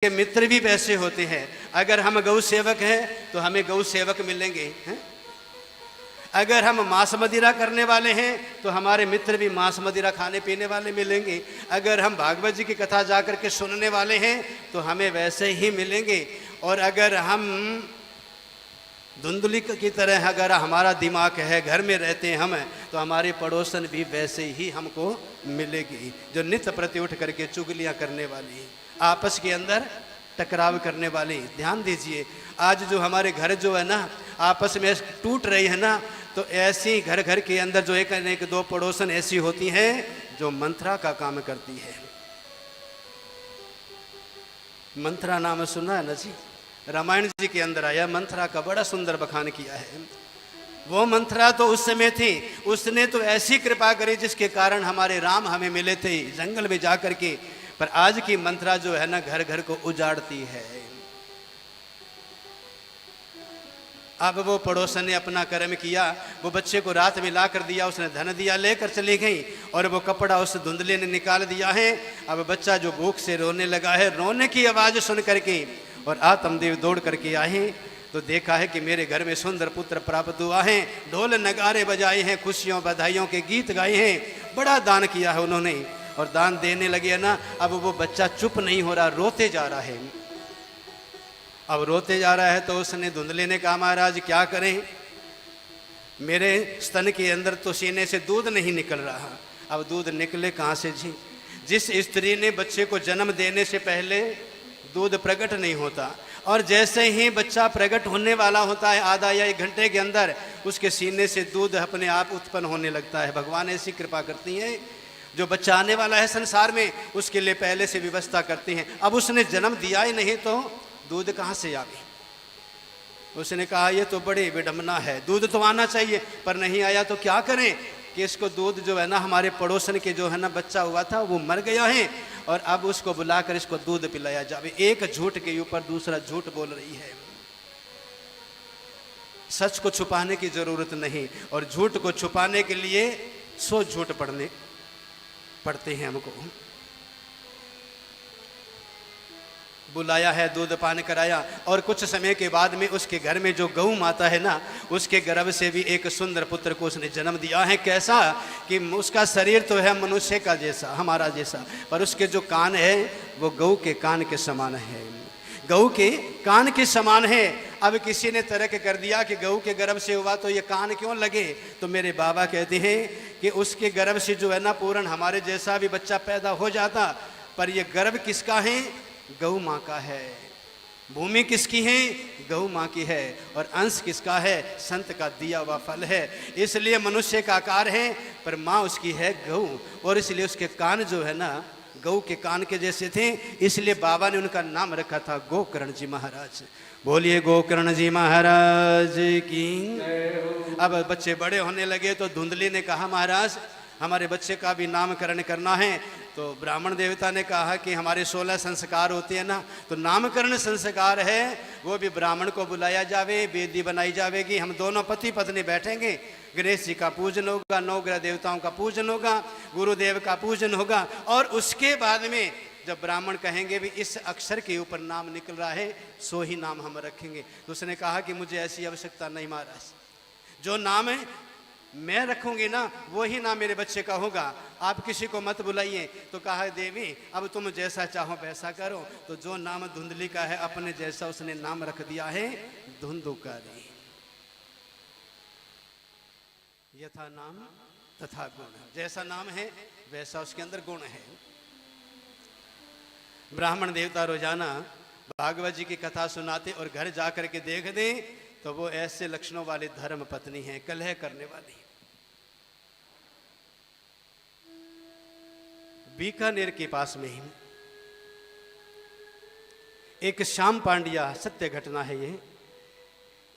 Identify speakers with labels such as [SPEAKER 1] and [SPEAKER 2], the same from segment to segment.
[SPEAKER 1] के मित्र भी वैसे होते हैं। अगर हम गौ सेवक हैं तो हमें गौ सेवक मिलेंगे हैं? अगर हम मांस मदिरा करने वाले हैं तो हमारे मित्र भी मांस मदिरा खाने पीने वाले मिलेंगे। अगर हम भागवत जी की कथा जाकर के सुनने वाले हैं तो हमें वैसे ही मिलेंगे। और अगर हम धुंधली की तरह अगर हमारा दिमाग है, घर में रहते हैं हम, तो हमारे पड़ोसन भी वैसे ही हमको मिलेगी, जो नित्य प्रति उठ करके चुगलियाँ करने वाली, आपस के अंदर टकराव करने वाली। ध्यान दीजिए, आज जो हमारे घर जो है ना आपस में टूट रही है ना, तो ऐसी घर घर के अंदर जो एक दो पड़ोसन ऐसी होती हैं जो मंत्रा का काम करती है। मंत्रा नाम सुना है ना जी? रामायण जी के अंदर आया, मंत्रा का बड़ा सुंदर बखान किया है। वो मंत्रा तो उस समय थी, उसने तो ऐसी कृपा करी जिसके कारण हमारे राम हमें मिले थे जंगल में जाकर के। पर आज की मंत्रा जो है ना घर घर को उजाड़ती है। अब वो पड़ोसन ने अपना कर्म किया, वो बच्चे को रात में ला कर दिया, उसने धन दिया, लेकर चली गई और वो कपड़ा उस धुंधले ने निकाल दिया है। अब बच्चा जो भूख से रोने लगा है, रोने की आवाज़ सुन करके और आत्मदेव दौड़ करके आए तो देखा है कि मेरे घर में सुंदर पुत्र प्राप्त हुआ है। ढोल नगारे बजाए हैं, खुशियों बधाइयों के गीत गाए हैं, बड़ा दान किया है उन्होंने। और दान देने लगे ना, अब वो बच्चा चुप नहीं हो रहा, रोते जा रहा है। अब रोते जा रहा है तो उसने धुंधले ने कहा, महाराज क्या करें, मेरे स्तन के अंदर तो सीने से दूध नहीं निकल रहा। अब दूध निकले कहाँ से जी? जिस स्त्री ने बच्चे को जन्म देने से पहले दूध प्रकट नहीं होता, और जैसे ही बच्चा प्रकट होने वाला होता है आधा या 1 घंटे के अंदर उसके सीने से दूध अपने आप उत्पन्न होने लगता है। भगवान ऐसी कृपा करती हैं, जो बच्चा आने वाला है संसार में उसके लिए पहले से व्यवस्था करती हैं। अब उसने जन्म दिया ही नहीं तो दूध कहाँ से आवे? उसने कहा ये तो बड़ी विडंबना है, दूध तो आना चाहिए, पर नहीं आया तो क्या करें कि इसको दूध जो है ना, हमारे पड़ोसन के जो है ना बच्चा हुआ था वो मर गया है और अब उसको बुलाकर इसको दूध पिलाया जावे। एक झूठ के ऊपर दूसरा झूठ बोल रही है। सच को छुपाने की जरूरत नहीं, और झूठ को छुपाने के लिए 100 झूठ पड़ते हैं हमको। बुलाया है, दूध पान कराया, और कुछ समय के बाद में उसके घर में जो गौ माता है ना, उसके गर्भ से भी एक सुंदर पुत्र को उसने जन्म दिया है। कैसा कि उसका शरीर तो है मनुष्य का जैसा, हमारा जैसा, पर उसके जो कान है वो गौ के कान के समान है, गौ के कान के समान है। अब किसी ने तर्क कर दिया कि गौ के गर्भ से हुआ तो ये कान क्यों लगे? तो मेरे बाबा कहते हैं कि उसके गर्भ से जो है ना पूर्ण हमारे जैसा भी बच्चा पैदा हो जाता, पर ये गर्भ किसका है? गौ माँ का है। भूमि किसकी है? गौ माँ की है। और अंश किसका है? संत का दिया हुआ फल है। इसलिए मनुष्य का आकार है पर माँ उसकी है गौ, और इसलिए उसके कान जो है ना गौ के कान के जैसे थे, इसलिए बाबा ने उनका नाम रखा था गोकर्ण जी महाराज। बोलिए गोकर्ण जी महाराज की। अब बच्चे बड़े होने लगे तो धुंधली ने कहा, महाराज हमारे बच्चे का भी नामकरण करना है। तो ब्राह्मण देवता ने कहा कि हमारे 16 संस्कार होते हैं ना, तो नामकरण संस्कार है वो भी ब्राह्मण को बुलाया जावे, वेदी बनाई जावेगी, हम दोनों पति पत्नी बैठेंगे, गणेश जी का पूजन होगा, 9 ग्रह देवताओं का पूजन होगा, गुरुदेव का पूजन होगा, और उसके बाद में जब ब्राह्मण कहेंगे भी इस अक्षर के ऊपर नाम निकल रहा है सो ही नाम हम रखेंगे। तो उसने कहा कि मुझे ऐसी आवश्यकता नहीं महाराज, जो नाम है मैं रखूंगी ना वो ही नाम मेरे बच्चे का होगा, आप किसी को मत बुलाइए। तो कहा, देवी अब तुम जैसा चाहो वैसा करो। तो जो नाम धुंधली का है अपने जैसा उसने नाम रख दिया है धुंधुकारी। यथा नाम तथा गुण, जैसा नाम है वैसा उसके अंदर गुण है। ब्राह्मण देवता रोजाना भागवत जी की कथा सुनाते और घर जाकर के देख दे तो वो ऐसे लक्षणों वाली धर्म पत्नी है, कलह करने वाली। बीकानेर के पास में ही एक श्याम पांड्या, सत्य घटना है ये,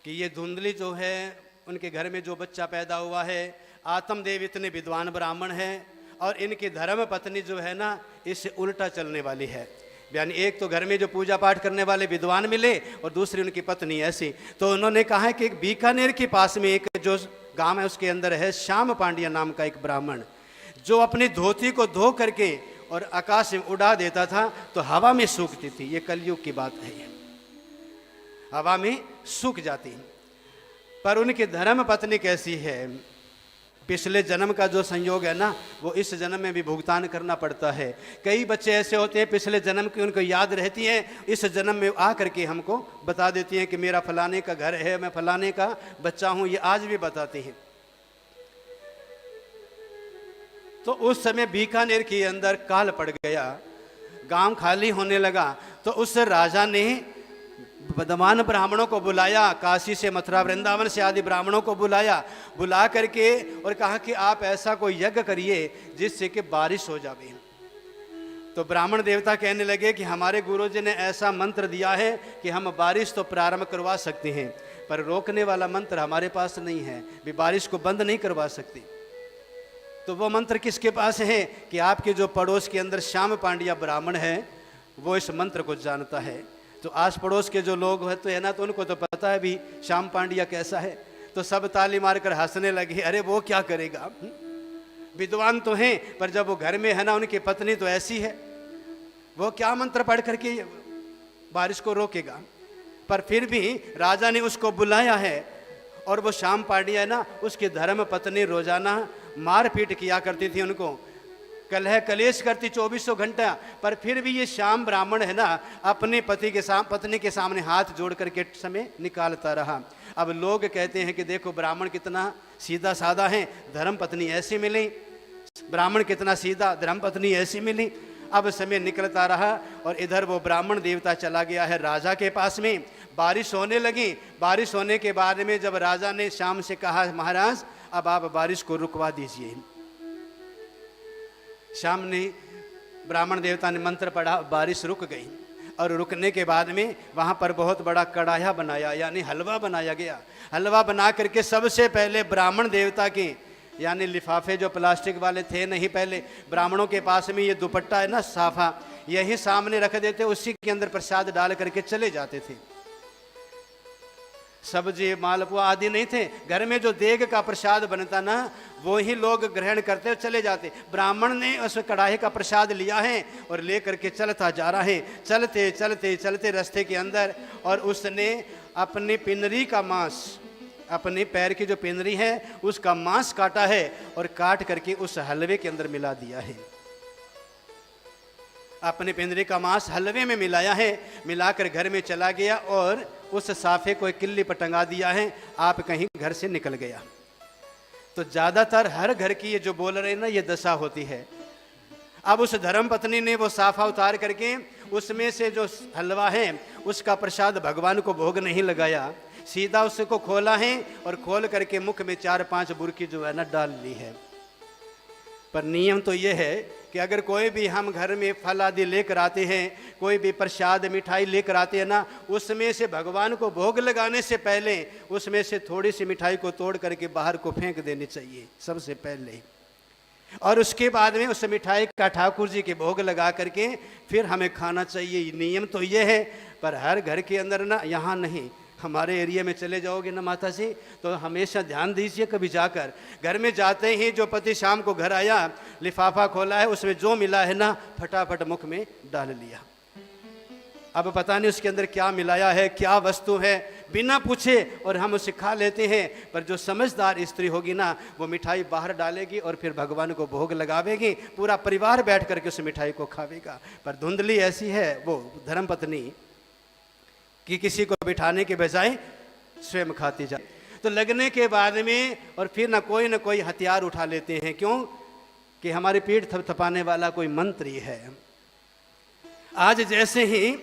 [SPEAKER 1] कि ये धुंधली जो है उनके घर में जो बच्चा पैदा हुआ है, आत्मदेव इतने विद्वान ब्राह्मण है और इनकी धर्म पत्नी जो है ना इससे उल्टा चलने वाली है। यानी एक तो घर में जो पूजा पाठ करने वाले विद्वान मिले और दूसरी उनकी पत्नी ऐसी। तो उन्होंने कहा है कि एक बीकानेर के पास में एक जो गांव है उसके अंदर है श्याम पांड्या नाम का एक ब्राह्मण, जो अपनी धोती को धो करके और आकाश में उड़ा देता था तो हवा में सूखती थी। ये कलयुग की बात है, ये हवा में सूख जाती। पर उनकी धर्म पत्नी कैसी है, पिछले जन्म का जो संयोग है ना, वो इस जन्म में भी भुगतान करना पड़ता है। कई बच्चे ऐसे होते हैं पिछले जन्म की उनको याद रहती है, इस जन्म में आ करके हमको बता देती हैं कि मेरा फलाने का घर है, मैं फलाने का बच्चा हूँ, ये आज भी बताते हैं। तो उस समय बीकानेर के अंदर काल पड़ गया, गांव खाली होने लगा, तो उस राजा ने विद्वान ब्राह्मणों को बुलाया, काशी से मथुरा वृंदावन से आदि ब्राह्मणों को बुला करके और कहा कि आप ऐसा कोई यज्ञ करिए जिससे कि बारिश हो जाए। तो ब्राह्मण देवता कहने लगे कि हमारे गुरुजी ने ऐसा मंत्र दिया है कि हम बारिश तो प्रारंभ करवा सकते हैं, पर रोकने वाला मंत्र हमारे पास नहीं है, भी बारिश को बंद नहीं करवा सकते। तो वो मंत्र किसके पास है कि आपके जो पड़ोस के अंदर श्याम पांड्या ब्राह्मण है, वो इस मंत्र को जानता है। तो आस पड़ोस के जो लोग हैं तो है ना, तो उनको तो पता है भी श्याम पांड्या कैसा है। तो सब ताली मारकर हंसने लगे, अरे वो क्या करेगा, विद्वान तो हैं, पर जब वो घर में है ना, उनकी पत्नी तो ऐसी है, वो क्या मंत्र पढ़ करके बारिश को रोकेगा। पर फिर भी राजा ने उसको बुलाया है, और वो श्याम पांड्या है ना, उसकी धर्म पत्नी रोजाना मारपीट किया करती थी, उनको कलह कलेश करती 2400 घंटा। पर फिर भी ये श्याम ब्राह्मण है ना, अपने पत्नी के सामने हाथ जोड़ करके समय निकालता रहा। अब लोग कहते हैं कि देखो ब्राह्मण कितना सीधा साधा है, धर्म पत्नी ऐसी मिली, ब्राह्मण कितना सीधा, धर्म पत्नी ऐसी मिली। अब समय निकलता रहा और इधर वो ब्राह्मण देवता चला गया है राजा के पास में। बारिश होने लगी, बारिश होने के बाद में जब राजा ने श्याम से कहा महाराज अब आप बारिश को रुकवा दीजिए, श्याम ने ब्राह्मण देवता ने मंत्र पढ़ा, बारिश रुक गई। और रुकने के बाद में वहाँ पर बहुत बड़ा कढ़ाया बनाया, यानी हलवा बनाया गया। हलवा बना करके सबसे पहले ब्राह्मण देवता के, यानी लिफाफे जो प्लास्टिक वाले थे नहीं, पहले ब्राह्मणों के पास में ये दुपट्टा है ना साफा, यही सामने रख देते, उसी के अंदर प्रसाद डाल करके चले जाते थे। सब्जी मालपुआ आदि नहीं थे, घर में जो देग का प्रसाद बनता ना, वो ही लोग ग्रहण करते और चले जाते। ब्राह्मण ने उस कढ़ाई का प्रसाद लिया है और ले करके चलता जा रहा है। चलते चलते चलते रास्ते के अंदर, और उसने अपनी पिनरी का मांस, अपने पैर की जो पिनरी है उसका मांस काटा है और काट करके उस हलवे के अंदर मिला दिया है। अपने पिंजरे का मांस हलवे में मिलाया है, मिलाकर घर में चला गया और उस साफे को एक किल्ली पर टंगा दिया है, आप कहीं घर से निकल गया। तो ज्यादातर हर घर की ये जो बोल रहे हैं ना, ये दशा होती है। अब उस धर्म पत्नी ने वो साफा उतार करके उसमें से जो हलवा है उसका प्रसाद भगवान को भोग नहीं लगाया, सीधा उसको खोला है और खोल करके मुख में 4-5 बुरकी जो है ना डाल ली है। पर नियम तो ये है कि अगर कोई भी हम घर में फल आदि लेकर आते हैं, कोई भी प्रसाद मिठाई लेकर आते हैं ना, उसमें से भगवान को भोग लगाने से पहले उसमें से थोड़ी सी मिठाई को तोड़ करके बाहर को फेंक देनी चाहिए सबसे पहले, और उसके बाद में उस मिठाई का ठाकुर जी के भोग लगा करके फिर हमें खाना चाहिए। नियम तो ये है, पर हर घर के अंदर ना, यहाँ नहीं, हमारे एरिया में चले जाओगे ना माता जी, तो हमेशा ध्यान दीजिए, कभी जाकर घर में जाते ही जो पति शाम को घर आया, लिफाफा खोला है, उसमें जो मिला है ना फटाफट मुख में डाल लिया। अब पता नहीं उसके अंदर क्या मिलाया है, क्या वस्तु है, बिना पूछे और हम उसे खा लेते हैं। पर जो समझदार स्त्री होगी ना, वो मिठाई बाहर डालेगी और फिर भगवान को भोग लगावेगी, पूरा परिवार बैठ करके उस मिठाई को खावेगा। पर धुंधली ऐसी है वो धर्मपत्नी कि किसी को बिठाने के बजाय स्वयं खाती जाए। तो लगने के बाद में और फिर ना कोई हथियार उठा लेते हैं, क्यों कि हमारी पीठ थपथपाने वाला कोई मंत्री है। आज जैसे ही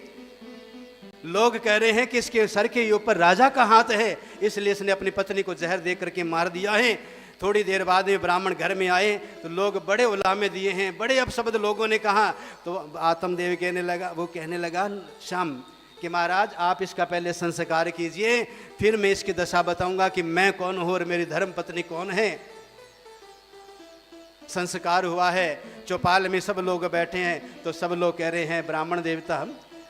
[SPEAKER 1] लोग कह रहे हैं कि इसके सर के ऊपर राजा का हाथ है, इसलिए इसने अपनी पत्नी को जहर दे करके मार दिया है। थोड़ी देर बाद में ब्राह्मण घर में आए तो लोग बड़े उलामे दिए हैं, बड़े अपशब्द लोगों ने कहा। तो आत्मदेव कहने लगा श्याम कि महाराज आप इसका पहले संस्कार कीजिए, फिर मैं इसकी दशा बताऊंगा कि मैं कौन हूं और मेरी धर्म पत्नी कौन है। संस्कार हुआ है, चौपाल में सब लोग बैठे हैं, तो सब लोग कह रहे हैं ब्राह्मण देवता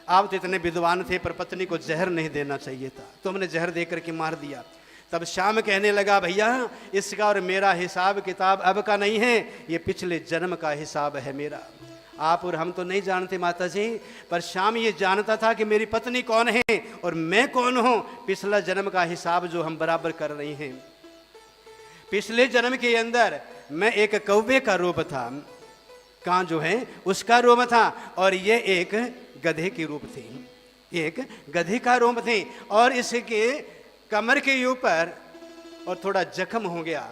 [SPEAKER 1] आप तो इतने विद्वान थे, पर पत्नी को जहर नहीं देना चाहिए था, तुमने जहर दे करके मार दिया। तब श्याम कहने लगा भैया इसका और मेरा हिसाब किताब अब का नहीं है, ये पिछले जन्म का हिसाब है मेरा। आप और हम तो नहीं जानते माता जी, पर श्याम ये जानता था कि मेरी पत्नी कौन है और मैं कौन हूं। पिछला जन्म का हिसाब जो हम बराबर कर रही हैं। पिछले जन्म के अंदर मैं एक कौवे का रूप था, कां जो है उसका रूप था, और ये एक गधे की रूप थी, एक गधे का रूप थी। और इसके कमर के ऊपर और थोड़ा जख्म हो गया।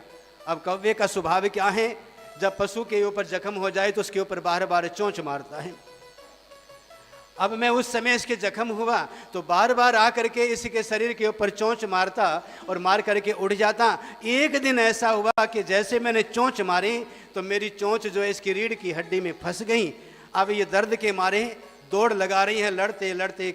[SPEAKER 1] अब कौवे का स्वभाव क्या है, जब पशु के ऊपर जख्म हो जाए तो उसके ऊपर बार बार चोंच मारता है। अब मैं उस समय इसके जख्म हुआ तो बार बार आकर के इसके शरीर के ऊपर चोंच मारता और मार करके उड़ जाता। एक दिन ऐसा हुआ कि जैसे मैंने चोंच मारी तो मेरी चोंच जो है इसकी रीढ़ की हड्डी में फंस गई। अब ये दर्द के मारे दौड़ लगा रही है, लड़ते लड़ते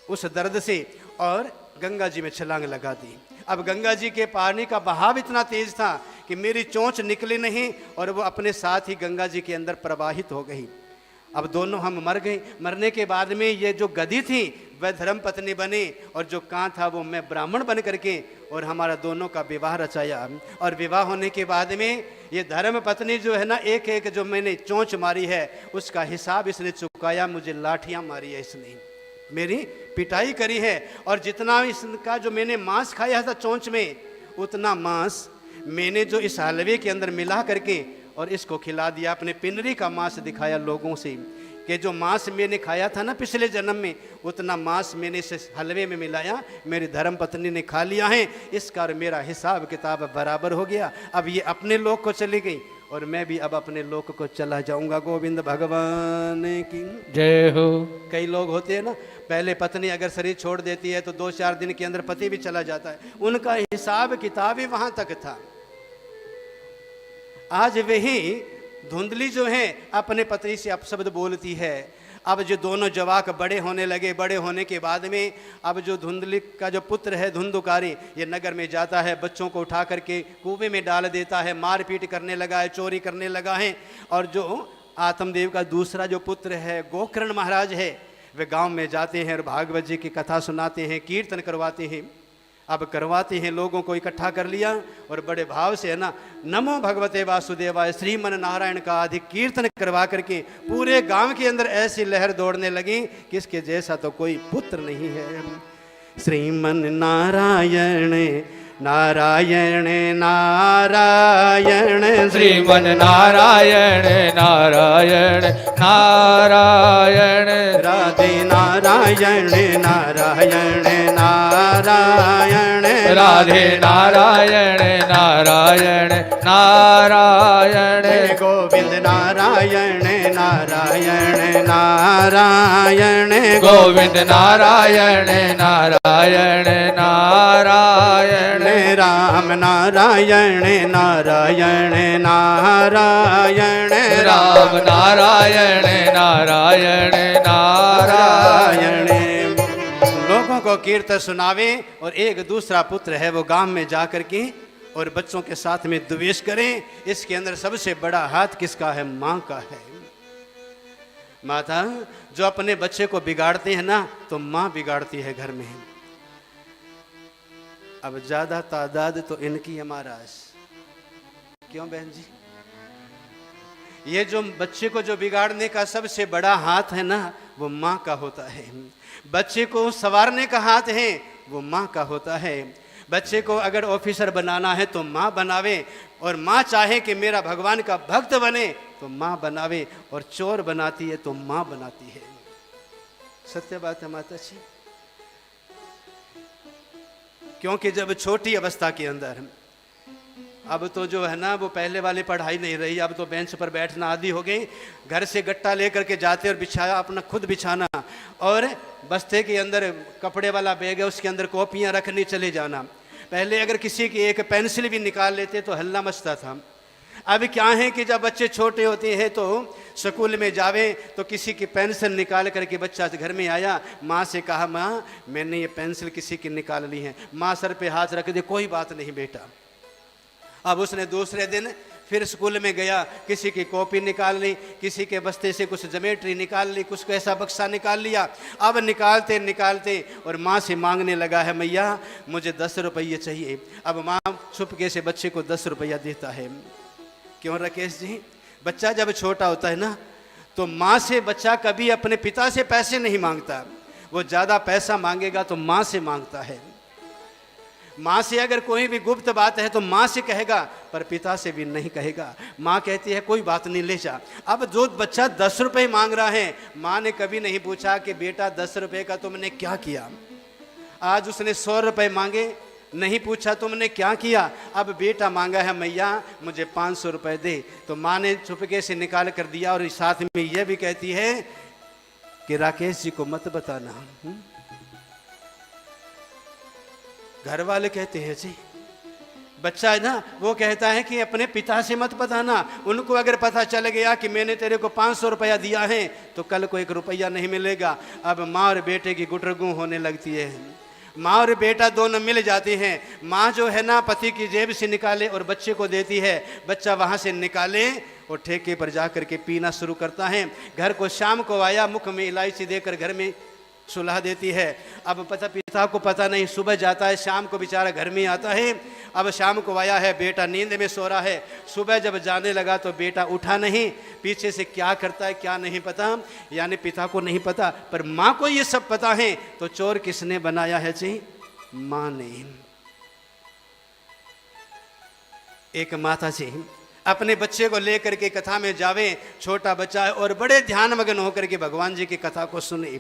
[SPEAKER 1] उस दर्द से, और गंगा जी में छलांग लगा दी। अब गंगा जी के पानी का बहाव इतना तेज था कि मेरी चोंच निकली नहीं और वो अपने साथ ही गंगा जी के अंदर प्रवाहित हो गई। अब दोनों हम मर गए। मरने के बाद में ये जो गधी थी वह धर्म पत्नी बनी, और जो कां था वो मैं ब्राह्मण बन करके, और हमारा दोनों का विवाह रचाया। और विवाह होने के बाद में ये धर्म पत्नी जो है ना, एक एक जो मैंने चोंच मारी है उसका हिसाब इसने चुकाया। मुझे लाठियां मारी है इसने, मेरी पिटाई करी है, और जितना इसका जो मैंने मांस खाया था चोंच में, उतना मांस मैंने जो इस हलवे के अंदर मिला करके और इसको खिला दिया। अपने पिंडरी का मांस दिखाया लोगों से कि जो मांस मैंने खाया था ना पिछले जन्म में, उतना मांस मैंने इस हलवे में मिलाया, मेरी धर्म पत्नी ने खा लिया है, इस कारण मेरा हिसाब किताब बराबर हो गया। अब ये अपने लोक को चली गई और मैं भी अब अपने लोक को चला जाऊंगा। गोविंद भगवान की
[SPEAKER 2] जय हो।
[SPEAKER 1] कई लोग होते हैं ना, पहले पत्नी अगर शरीर छोड़ देती है तो 2-4 दिन के अंदर पति भी चला जाता है, उनका हिसाब किताब ही वहां तक था। आज वही धुंधली जो है अपने पति से अपशब्द बोलती है। अब जो दोनों जवाक बड़े होने लगे, बड़े होने के बाद में अब जो धुंधली का जो पुत्र है धुंधुकारी, ये नगर में जाता है, बच्चों को उठा करके कुएं में डाल देता है, मारपीट करने लगा है, चोरी करने लगा है। और जो आत्मदेव का दूसरा जो पुत्र है गोकर्ण महाराज है, वे गांव में जाते हैं और भागवत जी की कथा सुनाते हैं, कीर्तन करवाते हैं। अब करवाते हैं, लोगों को इकट्ठा कर लिया और बड़े भाव से है ना, नमो भगवते वासुदेवाय श्रीमन नारायण का अधिक कीर्तन करवा करके पूरे गांव के अंदर ऐसी लहर दौड़ने लगी कि इसके जैसा तो कोई पुत्र नहीं है। श्रीमन नारायण नारायण नारायण,
[SPEAKER 2] श्रीमन नारायण नारायण नारायण,
[SPEAKER 1] राधे नारायण नारायण नारायण,
[SPEAKER 2] राधे नारायण नारायण नारायण,
[SPEAKER 1] गोविंद नारायण नारायण नारायण,
[SPEAKER 2] गोविंद नारायण नारायण नारायण,
[SPEAKER 1] राम नारायण नारायण नारायण,
[SPEAKER 2] राम नारायण नारायण नारायण।
[SPEAKER 1] लोगों को कीर्तन सुनावे और एक दूसरा पुत्र है वो गांव में जाकर के और बच्चों के साथ में द्वेष करें। इसके अंदर सबसे बड़ा हाथ किसका है? माँ का है। माता जो अपने बच्चे को बिगाड़ते हैं ना, तो माँ बिगाड़ती है घर में। अब ज्यादा तादाद तो इनकी है महाराज, क्यों बहन जी? ये जो बच्चे को जो बिगाड़ने का सबसे बड़ा हाथ है ना, वो माँ का होता है। बच्चे को संवारने का हाथ है, वो माँ का होता है। बच्चे को अगर ऑफिसर बनाना है तो माँ बनावे, और माँ चाहे कि मेरा भगवान का भक्त बने तो माँ बनावे, और चोर बनाती है तो माँ बनाती है। सत्य बात है माता जी। क्योंकि जब छोटी अवस्था के अंदर, अब तो जो है ना वो पहले वाली पढ़ाई नहीं रही, अब तो बेंच पर बैठना आदि हो गई। घर से गट्टा लेकर के जाते और बिछाया अपना खुद बिछाना, और बस्ते के अंदर कपड़े वाला बैग है उसके अंदर कॉपियां रखनी, चले जाना। पहले अगर किसी की एक पेंसिल भी निकाल लेते तो हल्ला मचता था। अब क्या है कि जब बच्चे छोटे होते हैं तो स्कूल में जावे तो किसी की पेंसिल निकाल करके बच्चा घर में आया, माँ से कहा माँ मैंने ये पेंसिल किसी की निकाल ली है। माँ सर पे हाथ रख दे, कोई बात नहीं बेटा। अब उसने दूसरे दिन फिर स्कूल में गया, किसी की कॉपी निकाल ली, किसी के बस्ते से कुछ ज्योमेट्री निकाल ली, कुछ ऐसा बक्सा निकाल लिया। अब निकालते निकालते और माँ से मांगने लगा है, मैया मुझे 10 रुपये चाहिए। अब माँ छुपके से बच्चे को 10 रुपया देता है। क्यों राकेश जी? बच्चा जब छोटा होता है ना तो माँ से बच्चा कभी अपने पिता से पैसे नहीं मांगता, वो ज़्यादा पैसा मांगेगा तो माँ से मांगता है। माँ से अगर कोई भी गुप्त बात है तो माँ से कहेगा, पर पिता से भी नहीं कहेगा। माँ कहती है कोई बात नहीं, ले जा। अब जो बच्चा 10 रुपये मांग रहा है, माँ ने कभी नहीं पूछा कि बेटा 10 रुपये का तुमने क्या किया। आज उसने 100 रुपये मांगे, नहीं पूछा तुमने क्या किया। अब बेटा मांगा है, मैया मुझे 500 रुपये दे, तो माँ ने चुपके से निकाल कर दिया। और साथ में यह भी कहती है कि राकेश जी को मत बताना। घर वाले कहते हैं जी, बच्चा है ना, वो कहता है कि अपने पिता से मत बताना। उनको अगर पता चल गया कि मैंने तेरे को 500 रुपया दिया है तो कल को 1 रुपया नहीं मिलेगा। अब माँ और बेटे की गुटरगू होने लगती है। माँ और बेटा दोनों मिल जाती हैं। माँ जो है ना पति की जेब से निकाले और बच्चे को देती है, बच्चा वहाँ से निकाले और ठेके पर जा कर के पीना शुरू करता है। घर को शाम को आया, मुख में इलायची देकर घर में सुलह देती है। अब पिता को पता नहीं, सुबह जाता है, शाम को बेचारा घर में आता है। अब शाम को आया है, बेटा नींद में सो रहा है। सुबह जब जाने लगा तो बेटा उठा नहीं, पीछे से क्या करता है क्या नहीं पता, यानी पिता को नहीं पता, पर माँ को ये सब पता है। तो चोर किसने बनाया है जी? माँ ने। एक माता जी अपने बच्चे को लेकर के कथा में जावे, छोटा बच्चा है और बड़े ध्यान मग्न होकर के भगवान जी की कथा को सुने।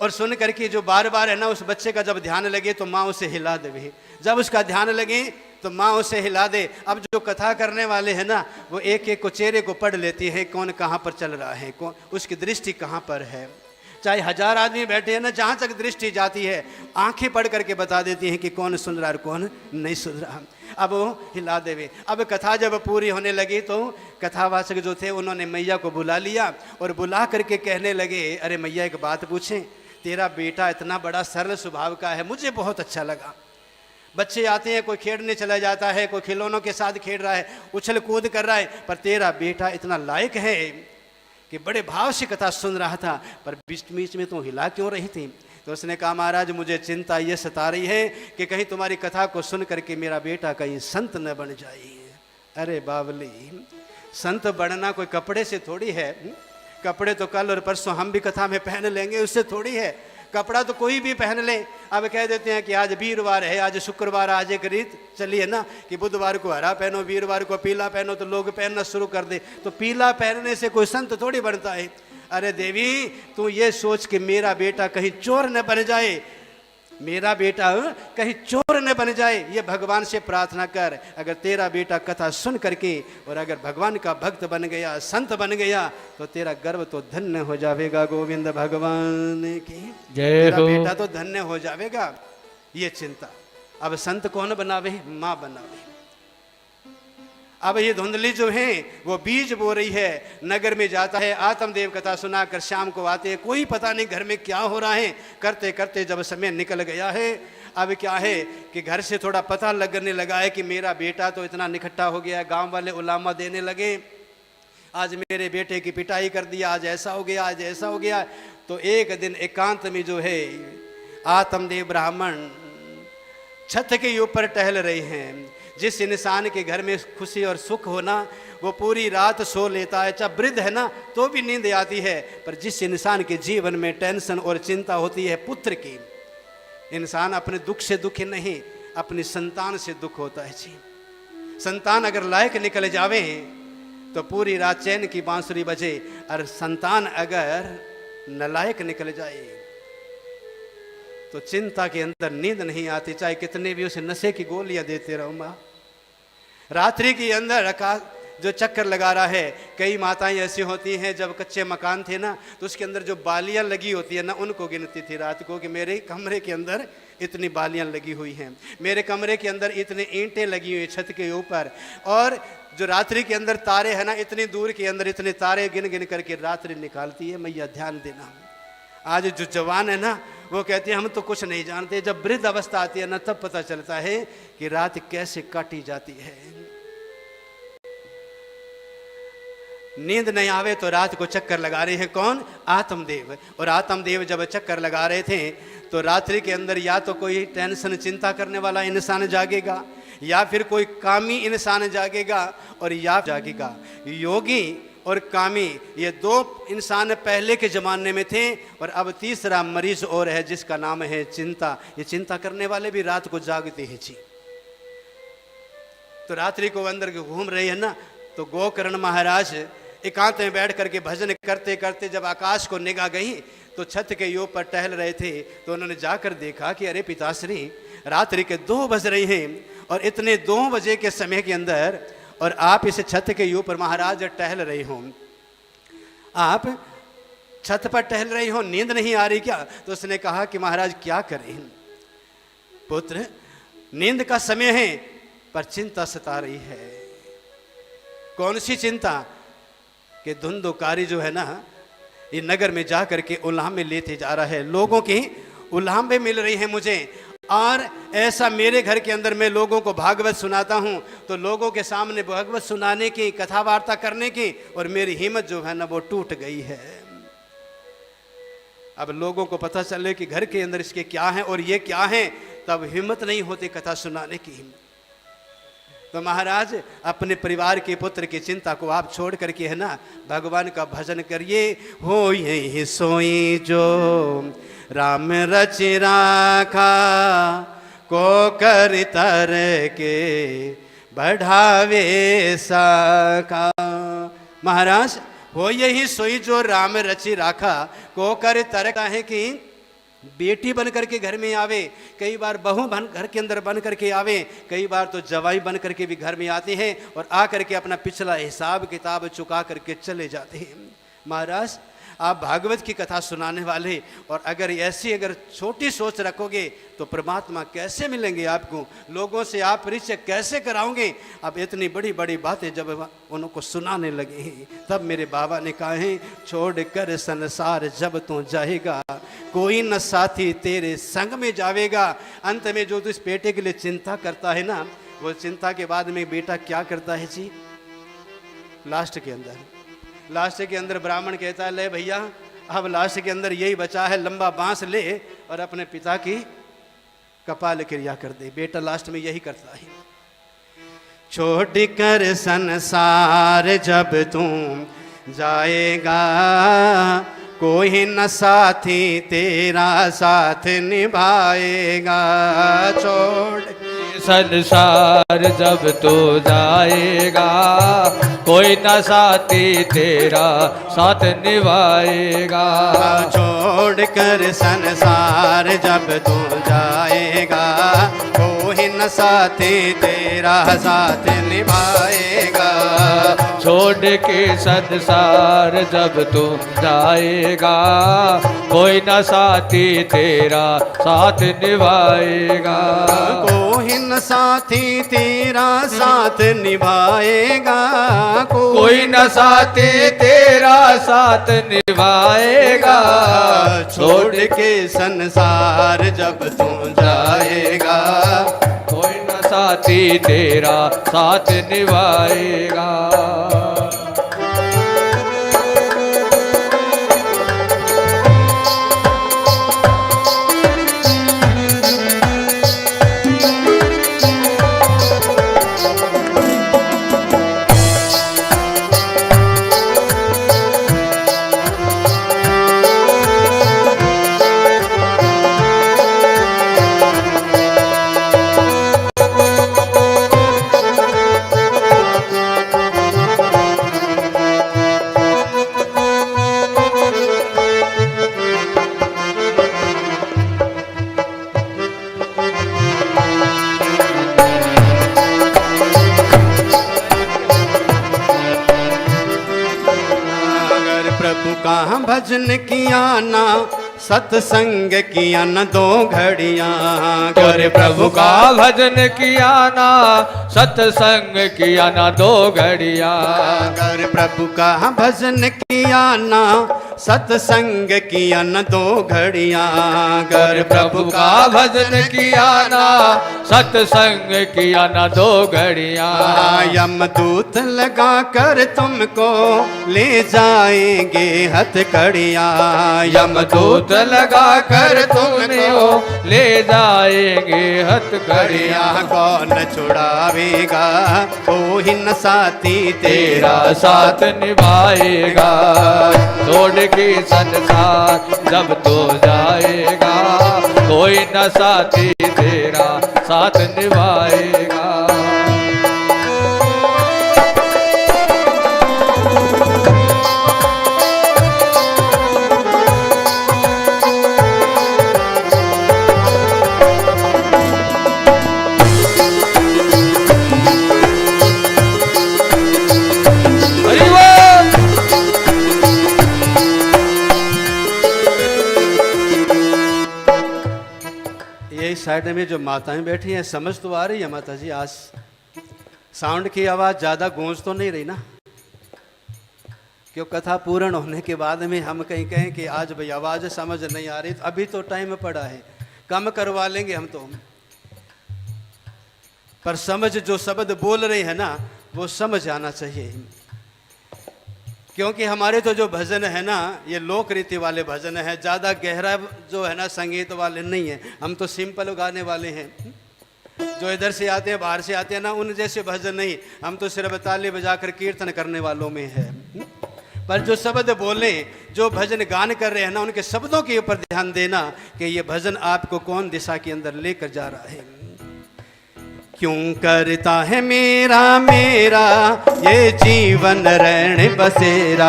[SPEAKER 1] और सुन करके जो बार बार है ना, उस बच्चे का जब ध्यान लगे तो माँ उसे हिला देवे, जब उसका ध्यान लगे तो माँ उसे हिला दे। अब जो कथा करने वाले हैं ना, वो एक एक को चेहरे को पढ़ लेती है, कौन कहाँ पर चल रहा है, कौन उसकी दृष्टि कहाँ पर है। चाहे 1000 आदमी बैठे हैं ना, जहाँ तक दृष्टि जाती है आंखें पढ़ करके बता देती हैं कि कौन सुन रहा है और कौन नहीं सुन रहा। अब वो हिला देवे। अब कथा जब पूरी होने लगी तो कथावाचक जो थे उन्होंने मैया को बुला लिया और बुला करके कहने लगे, अरे मैया एक बात पूछें, तेरा बेटा इतना बड़ा सरल स्वभाव का है, मुझे बहुत अच्छा लगा। बच्चे आते हैं, कोई खेलने चला जाता है, कोई खिलौनों के साथ खेल रहा है, उछल कूद कर रहा है, पर तेरा बेटा इतना लायक है कि बड़े भाव से कथा सुन रहा था, पर बीच बीच में तो हिला क्यों रही थी? तो उसने कहा, महाराज मुझे चिंता ये सता रही है कि कहीं तुम्हारी कथा को सुन करके मेरा बेटा कहीं संत न बन जाए। अरे बावली, संत बनना कोई कपड़े से थोड़ी है। कपड़े तो कल और परसों हम भी कथा में पहन लेंगे, उससे थोड़ी है। कपड़ा तो कोई भी पहन ले। अब कह देते हैं कि आज वीरवार है, आज शुक्रवार, आज एक रीत चली है ना कि बुधवार को हरा पहनो, वीरवार को पीला पहनो, तो लोग पहनना शुरू कर दे। तो पीला पहनने से कोई संत थोड़ी बनता है। अरे देवी, तू ये सोच कि मेरा बेटा कहीं चोर न बन जाए, मेरा बेटा कहीं चोर न बन जाए, ये भगवान से प्रार्थना कर। अगर तेरा बेटा कथा सुन करके और अगर भगवान का भक्त बन गया, संत बन गया, तो तेरा गर्व तो धन्य हो जाएगा। गोविंद भगवान की जय हो। तेरा बेटा तो धन्य हो जाएगा। ये चिंता। अब संत कौन बनावे? माँ बनावे। अब ये धुंधली जो है वो बीज बो रही है, नगर में जाता है, आत्मदेव कथा सुनाकर शाम को आते हैं, कोई पता नहीं घर में क्या हो रहा है। करते करते जब समय निकल गया है, अब क्या है कि घर से थोड़ा पता लगने लगा है कि मेरा बेटा तो इतना निकट्ठा हो गया है। गांव वाले उलामा देने लगे, आज मेरे बेटे की पिटाई कर दिया, आज ऐसा हो गया, आज ऐसा हो गया। तो एक दिन एकांत में जो है आत्मदेव ब्राह्मण छत के ऊपर टहल रहे हैं। जिस इंसान के घर में खुशी और सुख होना, वो पूरी रात सो लेता है, चाहे वृद्ध है ना तो भी नींद आती है। पर जिस इंसान के जीवन में टेंशन और चिंता होती है पुत्र की, इंसान अपने दुख से दुखी नहीं, अपनी संतान से दुख होता है जी। संतान अगर लायक निकल जावे तो पूरी रात चैन की बांसुरी बजे, और संतान अगर नालायक निकल जाए तो चिंता के अंदर नींद नहीं आती, चाहे कितने भी उसे नशे की गोलियां देते रहो। माँ रात्रि के अंदर जो चक्कर लगा रहा है, कई माताएं ऐसी होती हैं, जब कच्चे मकान थे ना तो उसके अंदर जो बालियां लगी होती है ना, उनको गिनती थी रात को कि मेरे कमरे के अंदर इतनी बालियां लगी हुई हैं, मेरे कमरे के अंदर इतनी ईंटें लगी हुई छत के ऊपर। और जो रात्रि के अंदर तारे हैं ना, इतनी दूर के अंदर इतने तारे गिन गिन करके रात्रि निकालती है। मैया ध्यान देना। आज जो जवान है ना वो कहते हैं हम तो कुछ नहीं जानते, जब वृद्ध अवस्था आती है ना तब पता चलता है कि रात कैसे काटी जाती है। नींद नहीं आवे तो रात को चक्कर लगा रहे हैं कौन? आत्मदेव। और आत्मदेव जब चक्कर लगा रहे थे तो रात्रि के अंदर या तो कोई टेंशन चिंता करने वाला इंसान जागेगा, या फिर कोई कामी इंसान जागेगा, और या जागेगा योगी और कामी, ये दो इंसान पहले के ज़माने में थे। और अब तीसरा मरीज और है जिसका नाम है चिंता। ये चिंता करने वाले भी रात को जागते हैं जी। तो रात्रि को अंदर घूम रही है ना, तो गोकर्ण महाराज एकांत में बैठ करके भजन करते करते जब आकाश को निगाह गई तो छत के ऊपर टहल रहे थे। तो उन्होंने जाकर देखा कि अरे पिताश्री, रात्रि के 2 बज रहे हैं और इतने 2 बजे के समय के अंदर और आप इस छत के ऊपर महाराज टहल रहे हो, आप छत पर टहल रहे हो, नींद नहीं आ रही क्या? तो उसने कहा कि महाराज क्या करें पुत्र, नींद का समय है पर चिंता सता रही है। कौन सी चिंता? कि धुंधुकारी जो है ना, ये नगर में जा करके उल्हामे लेते जा रहा है, लोगों की उल्हामे मिल रही है मुझे। और ऐसा मेरे घर के अंदर मैं लोगों को भागवत सुनाता हूँ तो लोगों के सामने भागवत सुनाने की, कथा वार्ता करने की, और मेरी हिम्मत जो है ना वो टूट गई है। अब लोगों को पता चले कि घर के अंदर इसके क्या है और ये क्या है, तब हिम्मत नहीं होती कथा सुनाने की। तो महाराज अपने परिवार के पुत्र की चिंता को आप छोड़ करके है ना भगवान का भजन करिए। हो यही सोई जो राम रच राखा, को कर तर के बढ़ावे साखा। महाराज हो यही सोई जो राम रचि राखा, को कर तर का है कि बेटी बन करके घर में आवे, कई बार बहू बन घर के अंदर बन करके आवे, कई बार तो जवाई बन करके भी घर में आते हैं और आकर के अपना पिछला हिसाब किताब चुका करके चले जाते हैं। महाराज आप भागवत की कथा सुनाने वाले, और अगर ऐसी अगर छोटी सोच रखोगे तो परमात्मा कैसे मिलेंगे आपको, लोगों से आप परिचय कैसे कराओगे? अब इतनी बड़ी बड़ी बातें जब उनको सुनाने लगे हैं तब मेरे बाबा ने कहा है, छोड़ कर संसार जब तू जाएगा, कोई न साथी तेरे संग में जावेगा। अंत में जो तू इस बेटे के लिए चिंता करता है ना, वो चिंता के बाद में बेटा क्या करता है जी? लास्ट के अंदर ब्राह्मण कहता है, ले भैया अब लास्ट के अंदर यही बचा है, लंबा बांस ले और अपने पिता की कपाल क्रिया कर दे। बेटा लास्ट में यही करता है। छोड़ कर संसार जब तुम जाएगा, कोई न साथी तेरा साथ निभाएगा। छोड़
[SPEAKER 2] संसार जब तू जाएगा, कोई न साथी तेरा साथ निभाएगा।
[SPEAKER 1] छोड़ कर संसार जब तू जाएगा, कोई न साथी तेरा साथ निभाएगा।
[SPEAKER 2] छोड़ के संसार जब तू जाएगा, कोई न साथी तेरा साथ निभाएगा।
[SPEAKER 1] कोई न साथी तेरा साथ निभाएगा,
[SPEAKER 2] कोई न साथी तेरा साथ निभाएगा।
[SPEAKER 1] छोड़ के संसार जब तू जाएगा,
[SPEAKER 2] कोई न साथी तेरा साथ निभाएगा।
[SPEAKER 1] भजन किया ना सत्संग किया न 2 घड़ियाँ।
[SPEAKER 2] कर प्रभु का भजन किया ना सत्संग किया ना 2 घड़ियाँ।
[SPEAKER 1] कर प्रभु का भजन किया ना सत्संग किया न 2 घड़ियां,
[SPEAKER 2] कर प्रभु का भजन किया ना, सत्संग किया ना 2 घड़ियां।
[SPEAKER 1] यमदूत लगा कर तुमको ले जाएंगे हथकड़ियां,
[SPEAKER 2] यमदूत लगा कर तुमको ले जाएंगे हथकड़ियां।
[SPEAKER 1] कौन छुड़ावेगा कोई न साथी
[SPEAKER 2] तेरा साथ निभाएगा, छोड़ के संसार जब तो जाएगा, कोई न साथी तेरा साथ निभाएगा।
[SPEAKER 1] साइड में जो माताएं बैठी हैं, समझ तो आ रही है माता जी? आज साउंड की आवाज ज्यादा गूंज तो नहीं रही ना? क्यों कथा पूर्ण होने के बाद में हम कहीं कहें कि आज भाई आवाज समझ नहीं आ रही, तो अभी तो टाइम पड़ा है, कम करवा लेंगे हम तो। पर समझ जो शब्द बोल रहे हैं ना, वो समझ आना चाहिए। क्योंकि हमारे तो जो भजन है ना, ये लोक रीति वाले भजन है, ज़्यादा गहरा जो है ना संगीत वाले नहीं है। हम तो सिंपल गाने वाले हैं, जो इधर से आते हैं बाहर से आते हैं ना, उन जैसे भजन नहीं। हम तो सिर्फ ताली बजाकर कीर्तन करने वालों में है। पर जो शब्द बोले, जो भजन गान कर रहे हैं ना, उनके शब्दों के ऊपर ध्यान देना कि ये भजन आपको कौन दिशा के अंदर लेकर जा रहा है। क्यों करता है मेरा मेरा ये जीवन रैन बसेरा,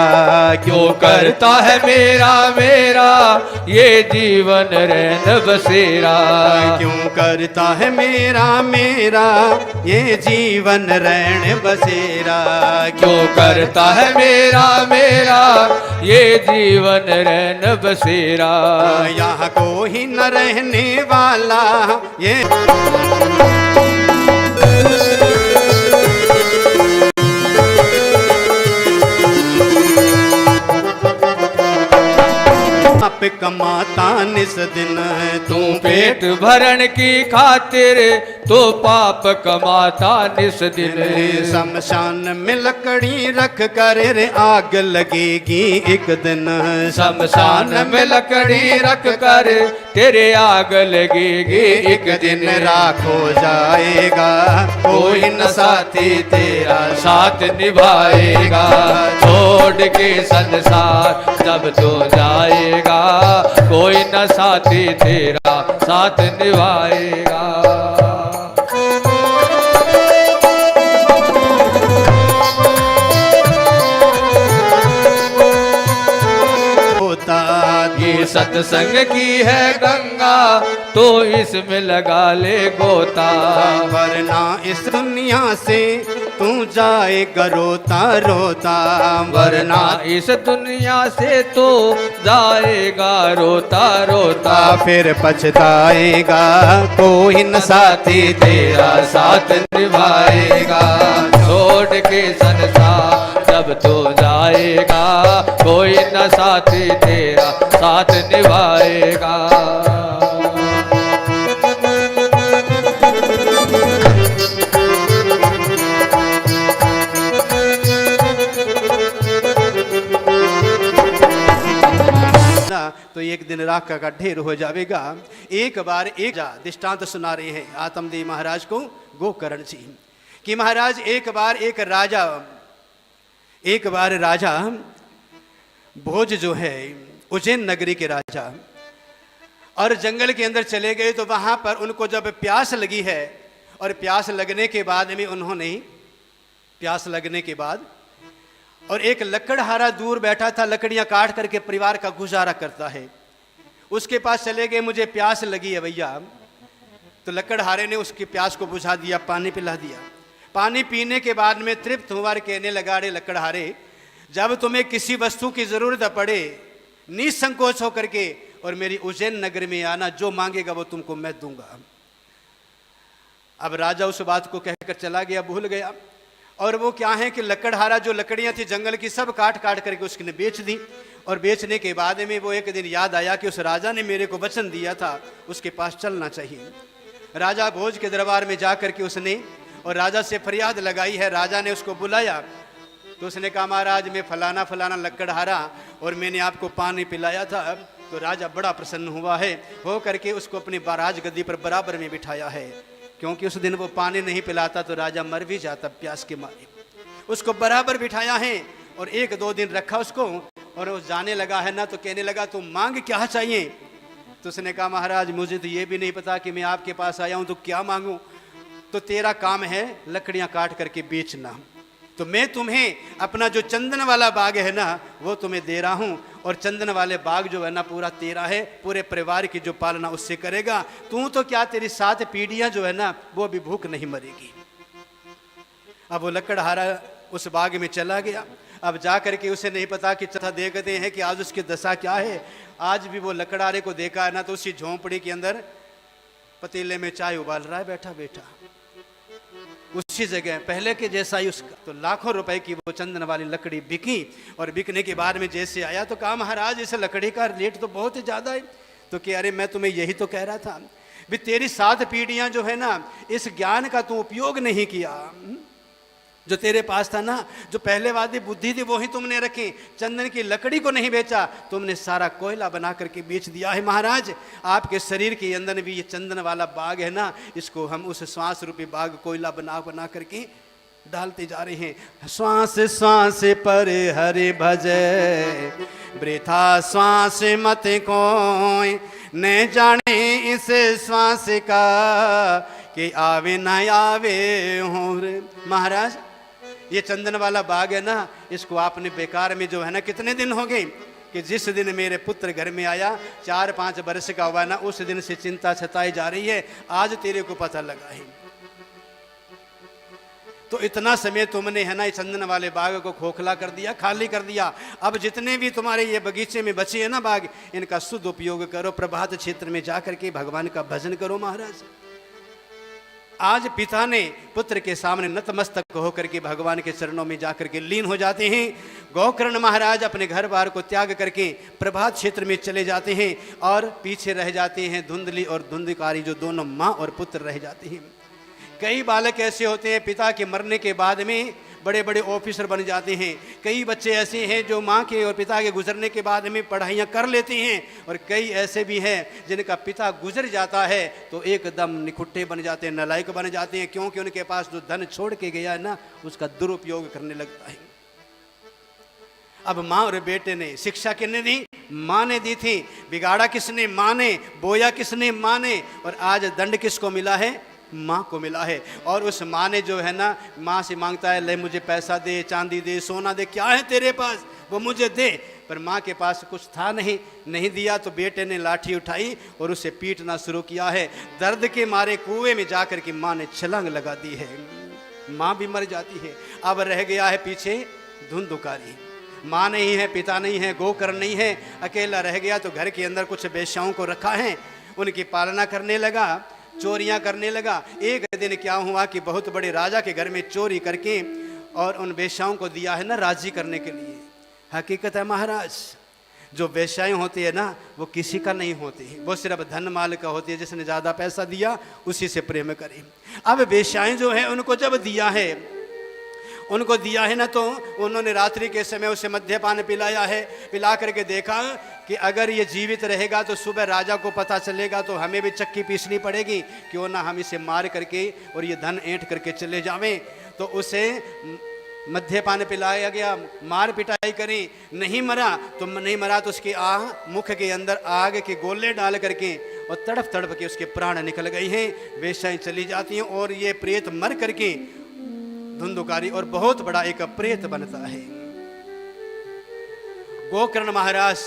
[SPEAKER 2] क्यों करता है मेरा मेरा ये जीवन रैन बसेरा,
[SPEAKER 1] क्यों करता है मेरा मेरा ये जीवन रैन बसेरा,
[SPEAKER 2] क्यों करता है मेरा मेरा ये जीवन रैन बसेरा।
[SPEAKER 1] यहाँ कोई न रहने वाला ये आप कमाता निस दिन
[SPEAKER 2] तू पेट भरण की खातिर तो पाप कमाता निस दिन।
[SPEAKER 1] शमशान में लकड़ी रख कर रे आग लगेगी एक दिन,
[SPEAKER 2] शमशान में लकड़ी रख कर तेरे आग लगेगी एक दिन।
[SPEAKER 1] राख हो जाएगा कोई न साथी तेरा
[SPEAKER 2] साथ निभाएगा, छोड़ के संसार जब तो जाएगा, कोई न साथी तेरा साथ निभाएगा। ये सत्संग की है गंगा तो इसमें लगा ले गोता,
[SPEAKER 1] वरना इस दुनिया से तू जाएगा रोता रोता,
[SPEAKER 2] वरना इस दुनिया से तो जाएगा रोता रोता।
[SPEAKER 1] फिर पछताएगा कोई न साथी तेरा
[SPEAKER 2] साथ निभाएगा, छोड़ के संसार जब तो जाएगा, कोई न साथी तेरा साथ निभाएगा।
[SPEAKER 1] तो एक दिन राख का ढेर हो जाएगा। एक बार एक दृष्टांत सुना रहे हैं आत्मदेव महाराज को गोकर्ण जी कि महाराज एक बार राजा भोज जो है उज्जैन नगरी के राजा और जंगल के अंदर चले गए, तो वहां पर उनको जब प्यास लगी है और प्यास लगने के बाद में उन्होंने प्यास लगने के बाद और एक लकड़हारा दूर बैठा था, लकड़ियां काट करके परिवार का गुजारा करता है, उसके पास चले गए, मुझे प्यास लगी है भैया। तो लकड़हारे ने उसकी प्यास को बुझा दिया, पानी पिला दिया। पानी पीने के बाद में तृप्त हुआ, कहने लगा, रे लकड़हारे, जब तुम्हें किसी वस्तु की जरूरत पड़े निसंकोच होकर के और मेरी उज्जैन नगर में आना, जो मांगेगा वो तुमको मैं दूंगा। अब राजा उस बात को कहकर चला गया, भूल गया। और वो क्या है कि लकड़हारा जो लकड़ियां थी जंगल की सब काट काट करके उसने बेच दी और बेचने के बाद में वो एक दिन याद आया कि उस राजा ने मेरे को वचन दिया था, उसके पास चलना चाहिए। राजा भोज के दरबार में जाकर के उसने और राजा से फरियाद लगाई है। राजा ने उसको बुलाया तो उसने कहा, महाराज मैं फलाना फलाना लकड़हारा और मैंने आपको पानी पिलाया था। तो राजा बड़ा प्रसन्न हुआ है, हो करके उसको अपनी राज गद्दी पर बराबर में बिठाया है, क्योंकि उस दिन वो पानी नहीं पिलाता तो राजा मर भी जाता प्यास के मारे। उसको बराबर बिठाया है और 1-2 दिन रखा उसको, और वो जाने लगा है ना, तो कहने लगा तू मांग क्या चाहिए। तो उसने कहा, महाराज मुझे तो ये भी नहीं पता कि मैं आपके पास आया हूं तो क्या मांगूं, तो तेरा काम है लकड़ियां काट करके बेचना, तो मैं तुम्हें अपना जो चंदन वाला बाग है ना वो तुम्हें दे रहा हूं, और चंदन वाले बाग जो है ना पूरा तेरा है, पूरे परिवार की जो पालना उससे करेगा। तू तो क्या, तेरी 7 पीढ़ियां जो है ना वो भी भूख नहीं मरेगी। अब वो लकड़हारा उस बाग में चला गया। अब जा करके उसे नहीं पता कि तथा देखते हैं कि आज उसकी दशा क्या है। आज भी वो लकड़हारे को देखा है ना तो उसी झोंपड़ी के अंदर पतीले में चाय उबाल रहा है बैठा बैठा, उसी जगह पहले के जैसा ही उसका। तो लाखों रुपए की वो चंदन वाली लकड़ी बिकी, और बिकने के बाद में जैसे आया तो कहा, महाराज इस लकड़ी का रेट तो बहुत ही ज्यादा है। तो कि अरे मैं तुम्हें यही तो कह रहा था, भी तेरी 7 पीढ़ियां जो है ना इस ज्ञान का तू उपयोग नहीं किया, जो तेरे पास था ना, जो पहले वादी बुद्धि थी वो ही तुमने रखी, चंदन की लकड़ी को नहीं बेचा, तुमने सारा कोयला बना करके बेच दिया है। महाराज आपके शरीर के अंदर भी ये चंदन वाला बाग है ना, इसको हम उस श्वास रूपी बाग कोयला बना बना करके डालते जा रहे हैं। श्वास श्वास पर हरि भजे, वृथा श्वास मत कोई, न जाने इस श्वास का कि आवे न आवे हो। महाराज ये चंदन वाला बाग है ना, इसको आपने बेकार में जो है ना, कितने दिन हो गए कि जिस दिन मेरे पुत्र घर में आया 4-5 वर्ष का हुआ ना, उस दिन से चिंता सताई जा रही है, आज तेरे को पता लगा है। तो इतना समय तुमने है ना चंदन वाले बाग को खोखला कर दिया, खाली कर दिया। अब जितने भी तुम्हारे ये बगीचे में बचे हैं ना बाग, इनका शुद्ध उपयोग करो, प्रभात क्षेत्र में जाकर के भगवान का भजन करो। महाराज आज पिता ने पुत्र के सामने नतमस्तक होकर के भगवान के चरणों में जाकर के लीन हो जाते हैं। गोकर्ण महाराज अपने घर बार को त्याग करके प्रभात क्षेत्र में चले जाते हैं, और पीछे रह जाते हैं धुंधली और धुंधकारी, जो दोनों माँ और पुत्र रह जाते हैं। कई बालक ऐसे होते हैं पिता के मरने के बाद में बड़े बड़े ऑफिसर बन जाते हैं, कई बच्चे ऐसे हैं जो माँ के और पिता के गुजरने के बाद में पढ़ाइयाँ कर लेते हैं, और कई ऐसे भी हैं जिनका पिता गुजर जाता है तो एकदम निखुट्टे बन जाते हैं, नालायक बन जाते हैं, क्योंकि उनके पास जो धन छोड़ के गया है ना उसका दुरुपयोग करने लगता है। अब माँ और बेटे ने शिक्षा किसने दी? माँ ने दी थी। बिगाड़ा किसने? माँ ने। बोया किसने? माँ ने। और आज दंड किसको मिला है? माँ को मिला है। और उस माँ ने जो है ना, माँ से मांगता है, ले मुझे पैसा दे, चांदी दे, सोना दे, क्या है तेरे पास वो मुझे दे, पर माँ के पास कुछ था नहीं दिया। तो बेटे ने लाठी उठाई और उसे पीटना शुरू किया है। दर्द के मारे कुएं में जाकर के माँ ने छलांग लगा दी है, माँ भी मर जाती है। अब रह गया है पीछे धुंधुकारी, माँ नहीं है, पिता नहीं है, गोकर्ण नहीं है, अकेला रह गया। तो घर के अंदर कुछ वेश्याओं को रखा है, उनकी पालना करने लगा, चोरियां करने लगा। एक दिन क्या हुआ कि बहुत बड़े राजा के घर में चोरी करके और उन वेश्याओं को दिया है ना राजी करने के लिए। हकीकत है महाराज, जो वेश्याएं होती है ना वो किसी का नहीं होती, वो सिर्फ धन माल का होती है, जिसने ज़्यादा पैसा दिया उसी से प्रेम करे। अब वेश्याएं जो है उनको जब दिया है ना, तो उन्होंने रात्रि के समय उसे मद्यपान पिलाया है। पिला करके देखा कि अगर ये जीवित रहेगा तो सुबह राजा को पता चलेगा तो हमें भी चक्की पीसनी पड़ेगी, क्यों ना हम इसे मार करके और ये धन ऐंठ करके चले जावें। तो उसे मद्यपान पिलाया गया, मार पिटाई करी, नहीं मरा तो उसके मुख के अंदर आग के गोले डाल करके और तड़प तड़प के उसके प्राण निकल गए हैं। वेश्याएं चली जाती हैं और ये प्रेत मर करके धुंधुकारी और बहुत बड़ा एक प्रेत बनता है। गोकर्ण महाराज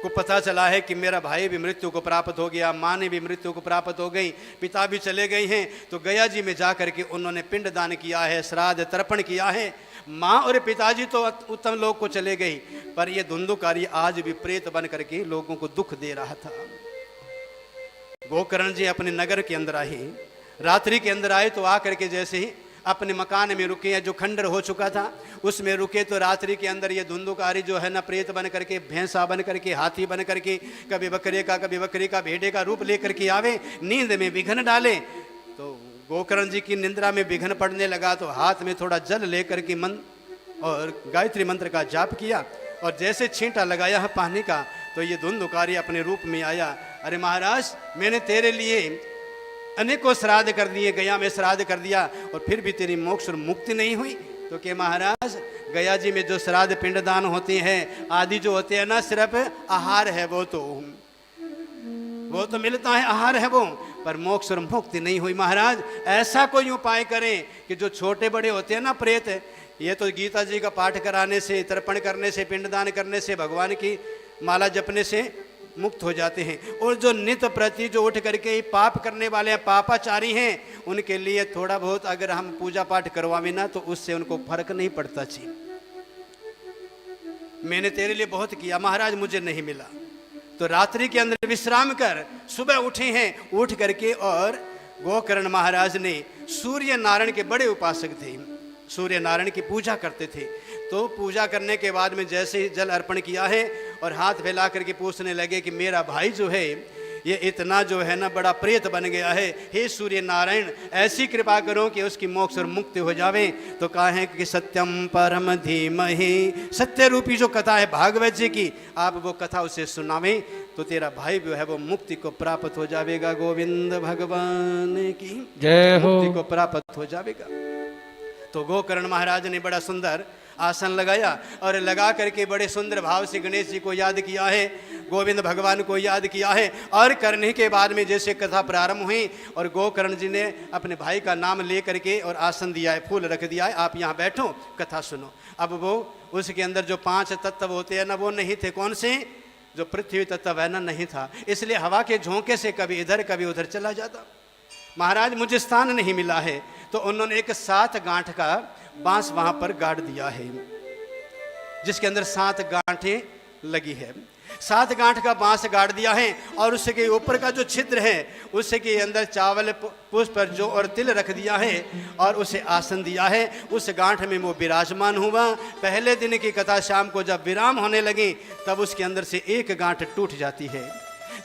[SPEAKER 1] को पता चला है कि मेरा भाई भी मृत्यु को प्राप्त हो गया, माँ ने भी मृत्यु को प्राप्त हो गई, पिता भी चले गए हैं। तो गया जी में जाकर के उन्होंने पिंड दान किया है, श्राद्ध तर्पण किया है। माँ और पिताजी तो उत्तम लोक को चले गई, पर यह धुंधुकारी आज भी प्रेत बन करके लोगों को दुख दे रहा था। गोकर्ण जी अपने नगर के अंदर आए, रात्रि के अंदर आए तो आकर के जैसे ही अपने मकान में रुके हैं जो खंडर हो चुका था उसमें रुके, तो रात्रि के अंदर ये धुंधुकारी जो है ना प्रेत बन करके, भैंसा बन करके, हाथी बन करके, कभी बकरे का, कभी बकरी का, भेड़े का रूप लेकर के आवे, नींद में विघ्न डाले। तो गोकर्ण जी की निंद्रा में विघ्न पड़ने लगा तो हाथ में थोड़ा जल लेकर के मन और गायत्री मंत्र का जाप किया और जैसे छींटा लगाया है पानी का तो ये धुंधुकारी अपने रूप में आया। अरे महाराज, मैंने तेरे लिए अनेकों श्राद्ध कर दिए, गया में श्राद्ध कर दिया और फिर भी तेरी मोक्ष और मुक्ति नहीं हुई। तो कि महाराज, गया जी में जो श्राद्ध पिंडदान होते हैं आदि जो होते हैं ना, सिर्फ आहार है, वो तो मिलता है, आहार है वो, पर मोक्ष और मुक्ति नहीं हुई। महाराज, ऐसा कोई उपाय करें कि जो छोटे बड़े होते हैं ना प्रेत, ये तो गीता जी का पाठ कराने से, तर्पण करने से, पिंडदान करने से, भगवान की माला जपने से मुक्त हो जाते हैं, और जो नित्य प्रति जो उठ करके पाप करने वाले हैं, पापाचारी हैं, उनके लिए थोड़ा बहुत अगर हम पूजा पाठ करवावें ना तो उससे उनको फर्क नहीं पड़ता। जी, मैंने तेरे लिए बहुत किया महाराज, मुझे नहीं मिला। तो रात्रि के अंदर विश्राम कर सुबह उठे हैं, उठ करके और गोकर्ण महाराज ने, सूर्य नारायण के बड़े उपासक थे, सूर्य नारायण की पूजा करते थे, तो पूजा करने के बाद में जैसे ही जल अर्पण किया है और हाथ फैला करके पूछने लगे कि मेरा भाई जो है ये इतना जो है ना बड़ा प्रेत बन गया है, हे सूर्य नारायण ऐसी कृपा करो कि उसकी मोक्ष और मुक्ति हो जावे। तो कहा है कि सत्यम परम धीमहि, सत्य रूपी जो कथा है भागवत जी की, आप वो कथा उसे सुनावें तो तेरा भाई जो है वो मुक्ति को प्राप्त हो जाएगा। गोविंद भगवान की
[SPEAKER 2] जय हो।
[SPEAKER 1] मुक्ति को प्राप्त हो जाएगा। तो गोकर्ण महाराज ने बड़ा सुंदर आसन लगाया और लगा करके बड़े सुंदर भाव से गणेश जी को याद किया है, गोविंद भगवान को याद किया है, और करने के बाद में जैसे कथा प्रारंभ हुई और गोकर्ण जी ने अपने भाई का नाम ले करके और आसन दिया है, फूल रख दिया है, आप यहाँ बैठो कथा सुनो। अब वो उसके अंदर जो 5 तत्व होते हैं ना वो नहीं थे। कौन से? जो पृथ्वी तत्व है ना नहीं था, इसलिए हवा के झोंके से कभी इधर कभी उधर चला जाता। महाराज, मुझे स्थान नहीं मिला है, तो उन्होंने एक 7 गांठ का बांस वहां पर गाड़ दिया है, जिसके अंदर 7 गांठें लगी है। 7 गांठ का बांस गाड़ दिया है और उसके ऊपर का जो छिद्र है उसके अंदर चावल, पुष्प जो और तिल रख दिया है और उसे आसन दिया है। उस गांठ में वो विराजमान हुआ। पहले दिन की कथा शाम को जब विराम होने लगी तब उसके अंदर से 1 गांठ टूट जाती है।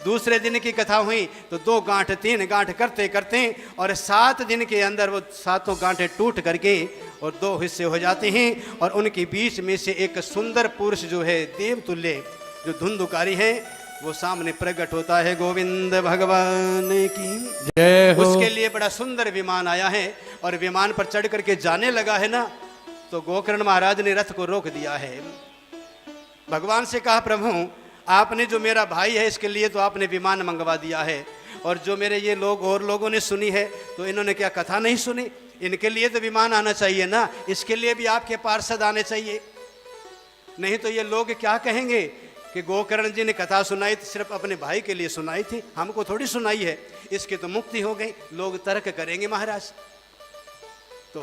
[SPEAKER 1] दूसरे दिन की कथा हुई तो 2 गांठ 3 गांठ करते करते और 7 दिन के अंदर वो 7 गांठें टूट करके और 2 हिस्से हो जाते हैं और उनके बीच में से एक सुंदर पुरुष जो है देवतुल्य जो धुंधुकारी है वो सामने प्रकट होता है। गोविंद भगवान की
[SPEAKER 2] जय हो।
[SPEAKER 1] उसके लिए बड़ा सुंदर विमान आया है और विमान पर चढ़ करके जाने लगा है ना, तो गोकर्ण महाराज ने रथ को रोक दिया है। भगवान से कहा, प्रभु आपने जो मेरा भाई है इसके लिए तो आपने विमान मंगवा दिया है, और जो मेरे ये लोग और लोगों ने सुनी है तो इन्होंने क्या कथा नहीं सुनी? इनके लिए तो विमान आना चाहिए ना, इसके लिए भी आपके पार्षद आने चाहिए, नहीं तो ये लोग क्या कहेंगे कि गोकर्ण जी ने कथा सुनाई थी, सिर्फ अपने भाई के लिए सुनाई थी, हमको थोड़ी सुनाई है, इसकी तो मुक्ति हो गई, लोग तर्क करेंगे महाराज। तो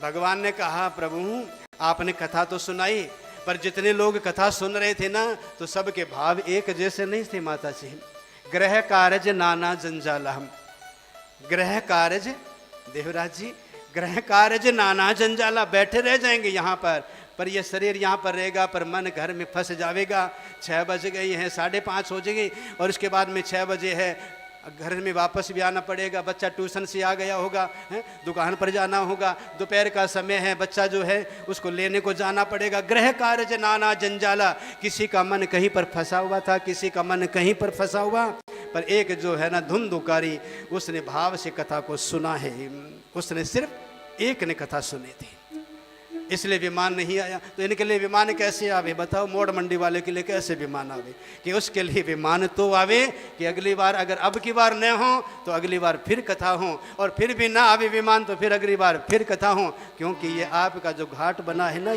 [SPEAKER 1] भगवान ने कहा, प्रभु आपने कथा तो सुनाई, पर जितने लोग कथा सुन रहे थे ना तो सबके भाव एक जैसे नहीं थे माता जी। ग्रह कार्य नाना जंजाला, हम ग्रह कार्य, देवराज जी ग्रह कार्य नाना जंजाला, बैठे रह जाएंगे यहाँ पर ये शरीर यहाँ पर रहेगा पर मन घर में फंस जाएगा। 6 बज गई हैं, 5:30 हो जाएगी और उसके बाद में 6 बजे है, घर में वापस भी आना पड़ेगा, बच्चा ट्यूशन से आ गया होगा, दुकान पर जाना होगा, दोपहर का समय है, बच्चा जो है उसको लेने को जाना पड़ेगा। ग्रह कार्य नाना जंजाला, किसी का मन कहीं पर फंसा हुआ था, किसी का मन कहीं पर फंसा हुआ, पर एक जो है ना धुंधुकारी उसने भाव से कथा को सुना है, उसने सिर्फ एक ने कथा सुनी थी, इसलिए विमान नहीं आया। तो इनके लिए विमान कैसे आवे बताओ? मोड़ मंडी वाले के लिए कैसे विमान आवे? कि उसके लिए विमान तो आवे कि अगली बार अगर अब की बार न हो तो अगली बार फिर कथा हो, और फिर भी ना आवे विमान तो फिर अगली बार फिर कथा हो, क्योंकि ये आपका जो घाट बना है ना,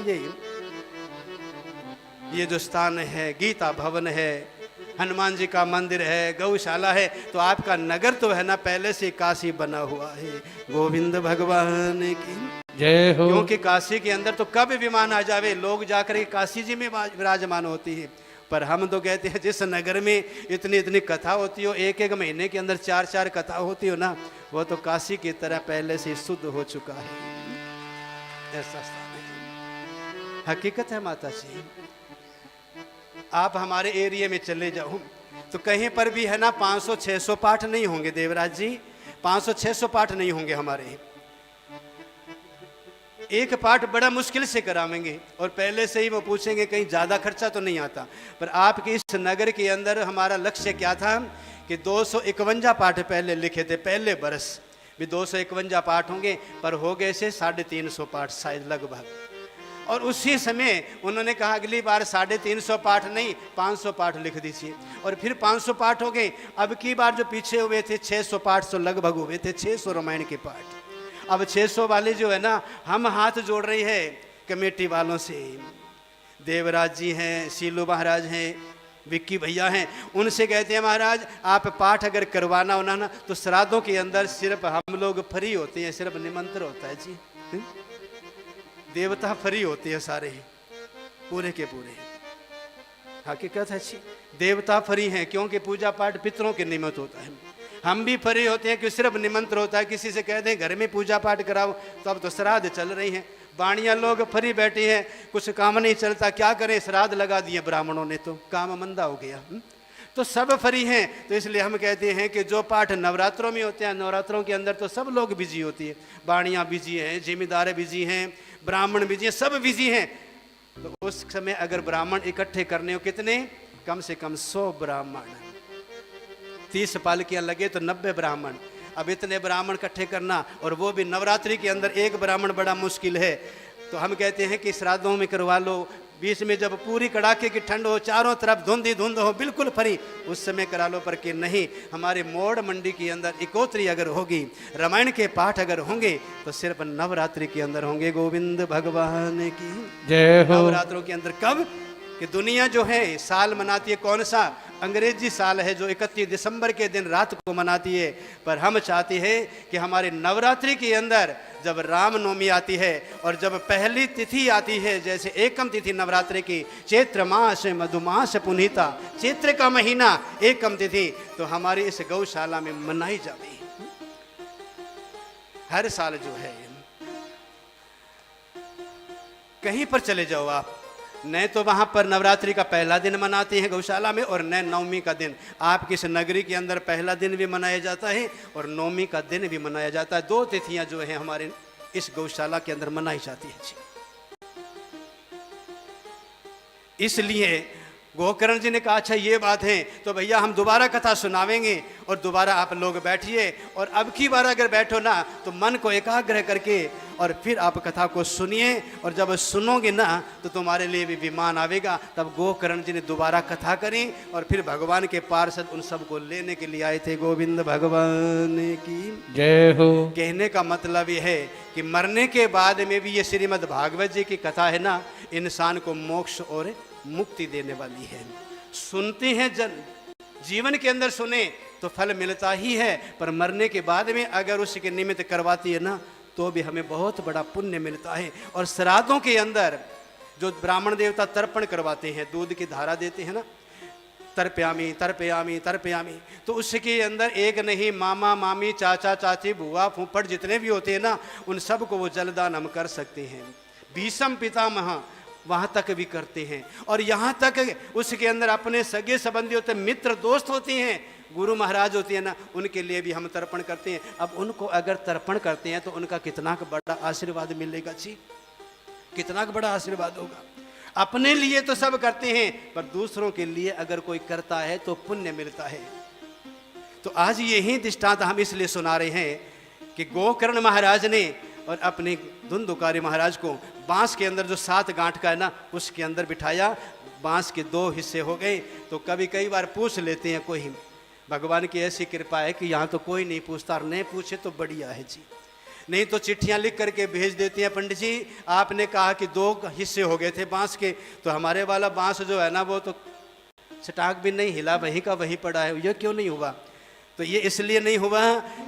[SPEAKER 1] ये जो स्थान है, गीता भवन है, हनुमान जी का मंदिर है, गौशाला है, तो आपका नगर तो है ना पहले से काशी बना हुआ है। गोविंद भगवान की
[SPEAKER 2] जय हो।
[SPEAKER 1] क्योंकि काशी के अंदर तो कब विमान आ जावे, लोग जाकर काशी जी में विराजमान होती है, पर हम तो कहते हैं जिस नगर में इतनी इतनी कथा होती हो, 1-1 महीने के अंदर 4-4 कथा होती हो ना, वो तो काशी की तरह पहले से शुद्ध हो चुका है। ऐसा स्थान है, हकीकत है माता जी। आप हमारे एरिया में चले जाओ तो कहीं पर भी है ना 500-600 पाठ नहीं होंगे देवराज जी, 500-600 पाठ नहीं होंगे हमारे। एक पाठ बड़ा मुश्किल से करावेंगे और पहले से ही वो पूछेंगे कहीं ज़्यादा खर्चा तो नहीं आता। पर आपके इस नगर के अंदर हमारा लक्ष्य क्या था कि 251 पाठ पहले लिखे थे, पहले बरस भी 251 पाठ होंगे, पर हो गए से 350 पाठ शायद लगभग। और उसी समय उन्होंने कहा अगली बार 350 पाठ नहीं 500 पाठ लिख दीजिए, और फिर 500 पाठ हो गए। अब की बार जो पीछे हुए थे 600 पाठ तो लगभग हुए थे, 600 रामायण के पाठ। अब 600 वाले जो है ना, हम हाथ जोड़ रही है कमेटी वालों से, देवराज जी हैं, सीलू महाराज हैं, विक्की भैया हैं, उनसे कहते हैं महाराज आप पाठ अगर करवाना होना ना तो श्राद्धों के अंदर सिर्फ हम लोग फ्री होते हैं, सिर्फ निमंत्रण होता है जी, देवता फ्री होते हैं सारे पूरे के पूरे। हकीकत है जी, देवता फ्री हैं क्योंकि पूजा पाठ पितरों के निमित्त होता है। हम भी फ्री होते हैं कि सिर्फ निमंत्रण होता है। किसी से कह दें घर में पूजा पाठ कराओ तो अब तो श्राद्ध चल रही हैं, बाणिया लोग फ्री बैठे हैं, कुछ काम नहीं चलता, क्या करें, श्राद्ध लगा दिए ब्राह्मणों ने तो काम मंदा हो गया। तो सब फ्री हैं, तो इसलिए हम कहते हैं कि जो पाठ नवरात्रों में होते हैं, नवरात्रों के अंदर तो सब लोग बिजी होती है, बाणियाँ बिजी हैं, जिम्मेदार बिजी हैं, ब्राह्मण बिजी हैं, सब बिजी हैं। तो उस समय अगर ब्राह्मण इकट्ठे करने हो कितने, कम से कम 100 ब्राह्मण, 30 पालकियाँ लगे तो 90 ब्राह्मण। अब इतने ब्राह्मण इकट्ठे करना और वो भी नवरात्रि के अंदर एक ब्राह्मण बड़ा मुश्किल है। तो हम कहते हैं कि श्राद्धों में करवा लो, बीच में जब पूरी कड़ाके की ठंड हो, चारों तरफ धुंध ही धुंध हो, बिल्कुल फ्री, उस समय करा लो। पर कि नहीं, हमारे मोड़ मंडी के अंदर इकोत्री अगर होगी, रामायण के पाठ अगर होंगे तो सिर्फ नवरात्रि के अंदर होंगे। गोविंद भगवान की
[SPEAKER 2] जय हो।
[SPEAKER 1] नवरात्रों के अंदर कब कि दुनिया जो है साल मनाती है, कौन सा, अंग्रेजी साल है जो 31 दिसंबर के दिन रात को मनाती है। पर हम चाहते हैं कि हमारे नवरात्रि के अंदर जब रामनवमी आती है और जब पहली तिथि आती है, जैसे एकम तिथि नवरात्रि की, चैत्र मास मधुमास पुनीता, चैत्र का महीना एकम तिथि, तो हमारी इस गौशाला में मनाई जाती है हर साल। जो है कहीं पर चले जाओ आप, न तो वहां पर नवरात्रि का पहला दिन मनाते हैं गौशाला में, और न नवमी का दिन। आपकी इस नगरी के अंदर पहला दिन भी मनाया जाता है और नवमी का दिन भी मनाया जाता है। 2 तिथियां जो है हमारे इस गौशाला के अंदर मनाई जाती है जी। इसलिए गोकर्ण जी ने कहा अच्छा ये बात है तो भैया हम दोबारा कथा सुनावेंगे, और दोबारा आप लोग बैठिए, और अब की बार अगर बैठो ना तो मन को एकाग्र करके और फिर आप कथा को सुनिए, और जब सुनोगे ना तो तुम्हारे लिए भी विमान आवेगा। तब गोकर्ण जी ने दोबारा कथा करी और फिर भगवान के पार्षद उन सबको लेने के लिए आए थे। गोविंद भगवान की
[SPEAKER 2] जय हो।
[SPEAKER 1] कहने का मतलब ये है कि मरने के बाद में भी ये श्रीमद् भागवत जी की कथा है ना, इंसान को मोक्ष और मुक्ति देने वाली है। सुनते हैं जन, जीवन के अंदर सुने तो फल मिलता ही है, पर मरने के बाद में अगर उसके निमित्त करवाती है ना तो भी हमें बहुत बड़ा पुण्य मिलता है। और श्राद्धों के अंदर जो ब्राह्मण देवता तर्पण करवाते हैं, दूध की धारा देते हैं ना, तर्पयामी तर्पयामी तर्पयामी, तो उसके अंदर एक नहीं, मामा मामी चाचा चाची बुआ फूफड़ जितने भी होते हैं ना, उन सबको वो जलदान हम कर सकते हैं। भीष्म पितामह वहाँ तक भी करते हैं, और यहाँ तक उसके अंदर अपने सगे संबंधी होते हैं, मित्र दोस्त होते हैं, गुरु महाराज होते हैं ना, उनके लिए भी हम तर्पण करते हैं। अब उनको अगर तर्पण करते हैं तो उनका कितना बड़ा आशीर्वाद मिलेगा जी, कितना बड़ा आशीर्वाद होगा। अपने लिए तो सब करते हैं, पर दूसरों के लिए अगर कोई करता है तो पुण्य मिलता है। तो आज यही दृष्टांत हम इसलिए सुना रहे हैं कि गोकर्ण महाराज ने और अपने धुंधुकारी महाराज को बांस के अंदर जो 7 गांठ का है ना, उसके अंदर बिठाया। बांस के 2 हिस्से हो गए। तो कई बार पूछ लेते हैं कोई, भगवान की ऐसी कृपा है कि यहाँ तो कोई नहीं पूछता, नहीं पूछे तो बढ़िया है जी, नहीं तो चिट्ठियाँ लिख करके भेज देती हैं, पंडित जी आपने कहा कि 2 हिस्से हो गए थे बांस के, तो हमारे वाला बांस जो है ना वो तो चटाक भी नहीं हिला, वहीं का वहीं पड़ा है, ये क्यों नहीं हुआ? तो ये इसलिए नहीं हुआ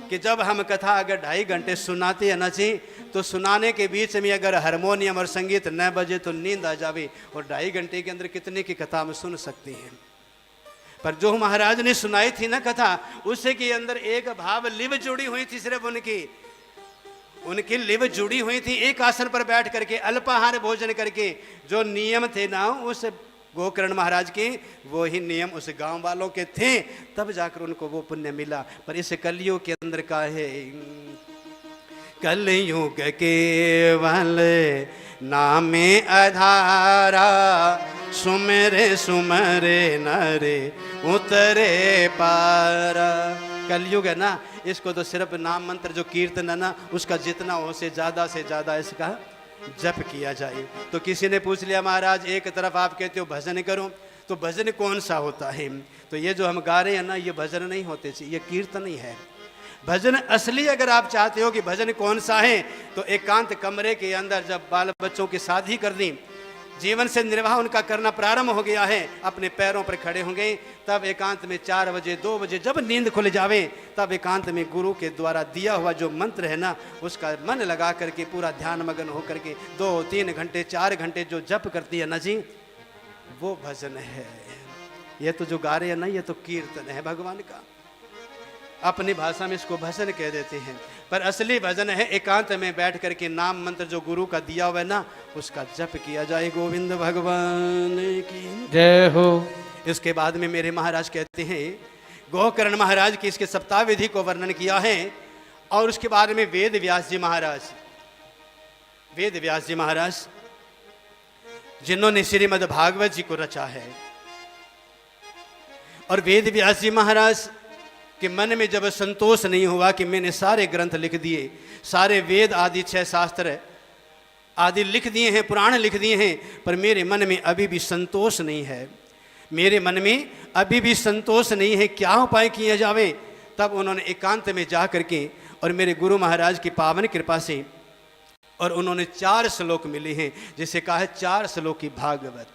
[SPEAKER 1] कि जब हम कथा अगर 2.5 घंटे सुनाते हैं ना जी, तो सुनाने के बीच में अगर हारमोनियम और संगीत न बजे तो नींद आ जावे, और 2.5 घंटे के अंदर कितने की कथा हम सुन सकते हैं। पर जो महाराज ने सुनाई थी ना कथा, उसके अंदर एक भाव लिव जुड़ी हुई थी सिर्फ उनकी, उनकी लिव जुड़ी हुई थी एक आसन पर बैठ करके अल्पाहार भोजन करके। जो नियम थे ना उस गोकर्ण महाराज के, वो ही नियम उस गांव वालों के थे, तब जाकर उनको वो पुण्य मिला। पर इस कलयुग के अंदर का है, कलयुग केवल नामे आधारा, सुमरे सुमरे नरे उतरे पारा। कलयुग है ना, इसको तो सिर्फ नाम मंत्र जो कीर्तन है ना, उसका जितना हो से ज़्यादा इसका जप किया जाए। तो किसी ने पूछ लिया महाराज एक तरफ आप कहते हो भजन करो, तो भजन कौन सा होता है? तो ये जो हम गा रहे हैं ना, ये भजन नहीं होते चाहिए, ये कीर्तन ही है। भजन असली अगर आप चाहते हो कि भजन कौन सा है, तो एकांत कमरे के अंदर जब बाल बच्चों की शादी कर दी, जीवन से निर्वाह उनका करना प्रारंभ हो गया है, अपने पैरों पर खड़े होंगे, तब एकांत में 4 बजे 2 बजे जब नींद खुल जावे, तब एकांत में गुरु के द्वारा दिया हुआ जो मंत्र है ना, उसका मन लगा करके पूरा ध्यान मगन हो करके 2-3 घंटे 4 घंटे जो जप करती है ना जी, वो भजन है। ये तो जो गा रहे हैं ना, ये तो कीर्तन है भगवान का। अपनी भाषा में इसको भजन कह देते हैं, पर असली भजन है एकांत में बैठ करके नाम मंत्र जो गुरु का दिया हुआ है ना, उसका जप किया जाए। गोविंद भगवान की
[SPEAKER 2] जय हो।
[SPEAKER 1] इसके बाद में मेरे महाराज कहते हैं, गोकर्ण महाराज की इसके सप्ताह विधि को वर्णन किया है। और उसके बाद में वेद व्यास जी महाराज जिन्होंने श्रीमद् भागवत जी को रचा है, और वेद व्यास जी महाराज कि मन में जब संतोष नहीं हुआ कि मैंने सारे ग्रंथ लिख दिए, सारे वेद आदि 6 शास्त्र आदि लिख दिए हैं, पुराण लिख दिए हैं, पर मेरे मन में अभी भी संतोष नहीं है, मेरे मन में अभी भी संतोष नहीं है, क्या उपाय किया जावे? तब उन्होंने एकांत में जा करके और मेरे गुरु महाराज की पावन कृपा से, और उन्होंने 4 श्लोक मिले हैं, जिसे कहा है 4 श्लोक की भागवत,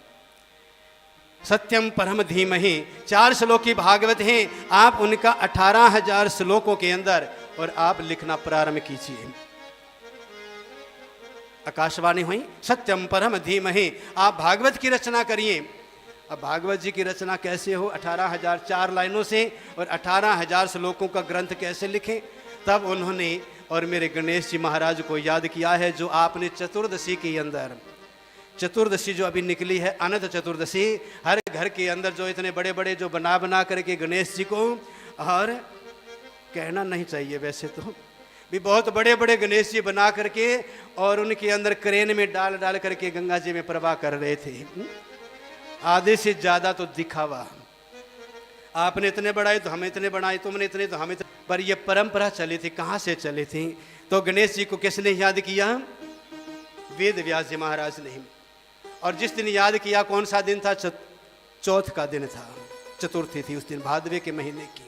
[SPEAKER 1] सत्यम परम धीमहि। 4 श्लोक की भागवत हैं। आप उनका 18,000 श्लोकों के अंदर और आप लिखना प्रारंभ कीजिए। आकाशवाणी हुई सत्यम परम धीमहि, आप भागवत की रचना करिए। अब भागवत जी की रचना कैसे हो? 18,000 4 लाइनों से और 18,000 श्लोकों का ग्रंथ कैसे लिखें? तब उन्होंने और मेरे गणेश जी महाराज को याद किया है, जो आपने चतुर्दशी के अंदर, चतुर्दशी जो अभी निकली है, अनंत चतुर्दशी, हर घर के अंदर जो इतने बड़े बड़े जो बना करके गणेश जी को, और कहना नहीं चाहिए वैसे तो भी, बहुत बड़े बड़े गणेश जी बना करके और उनके अंदर क्रेन में डाल करके गंगा जी में प्रवाह कर रहे थे। आधे से ज़्यादा तो दिखावा, आपने इतने बढ़ाए तो हम इतने बढ़ाए, तुमने इतने तो हम इतने, पर ये परंपरा चली थी, कहाँ से चली थी? तो गणेश जी को किसने याद किया? वेद व्यास जी महाराज ने। और जिस दिन याद किया, कौन सा दिन था? चौथ का दिन था, चतुर्थी थी उस दिन, भादवे के महीने की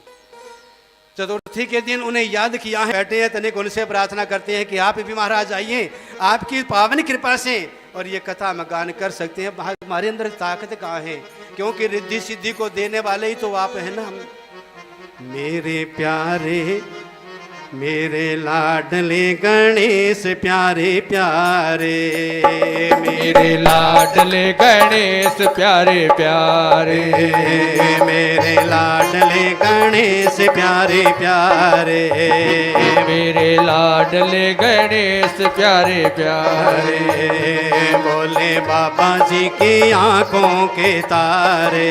[SPEAKER 1] चतुर्थी के दिन उन्हें याद किया है। बैठे हैं तनिक उनसे प्रार्थना करते हैं कि आप भी महाराज आइए, आपकी पावन कृपा से और ये कथा हम गान कर सकते हैं। हमारे अंदर ताकत कहाँ है? क्योंकि रिद्धि सिद्धि को देने वाले ही तो आप हैं ना। मेरे प्यारे मेरे लाडले गणेश प्यारे प्यारे,
[SPEAKER 2] मेरे लाडले गणेश प्यारे प्यारे,
[SPEAKER 1] मेरे लाडले गणेश प्यारे प्यारे,
[SPEAKER 2] मेरे लाडले गणेश प्यारे प्यारे।
[SPEAKER 1] बोले बाबा जी की आंखों के तारे,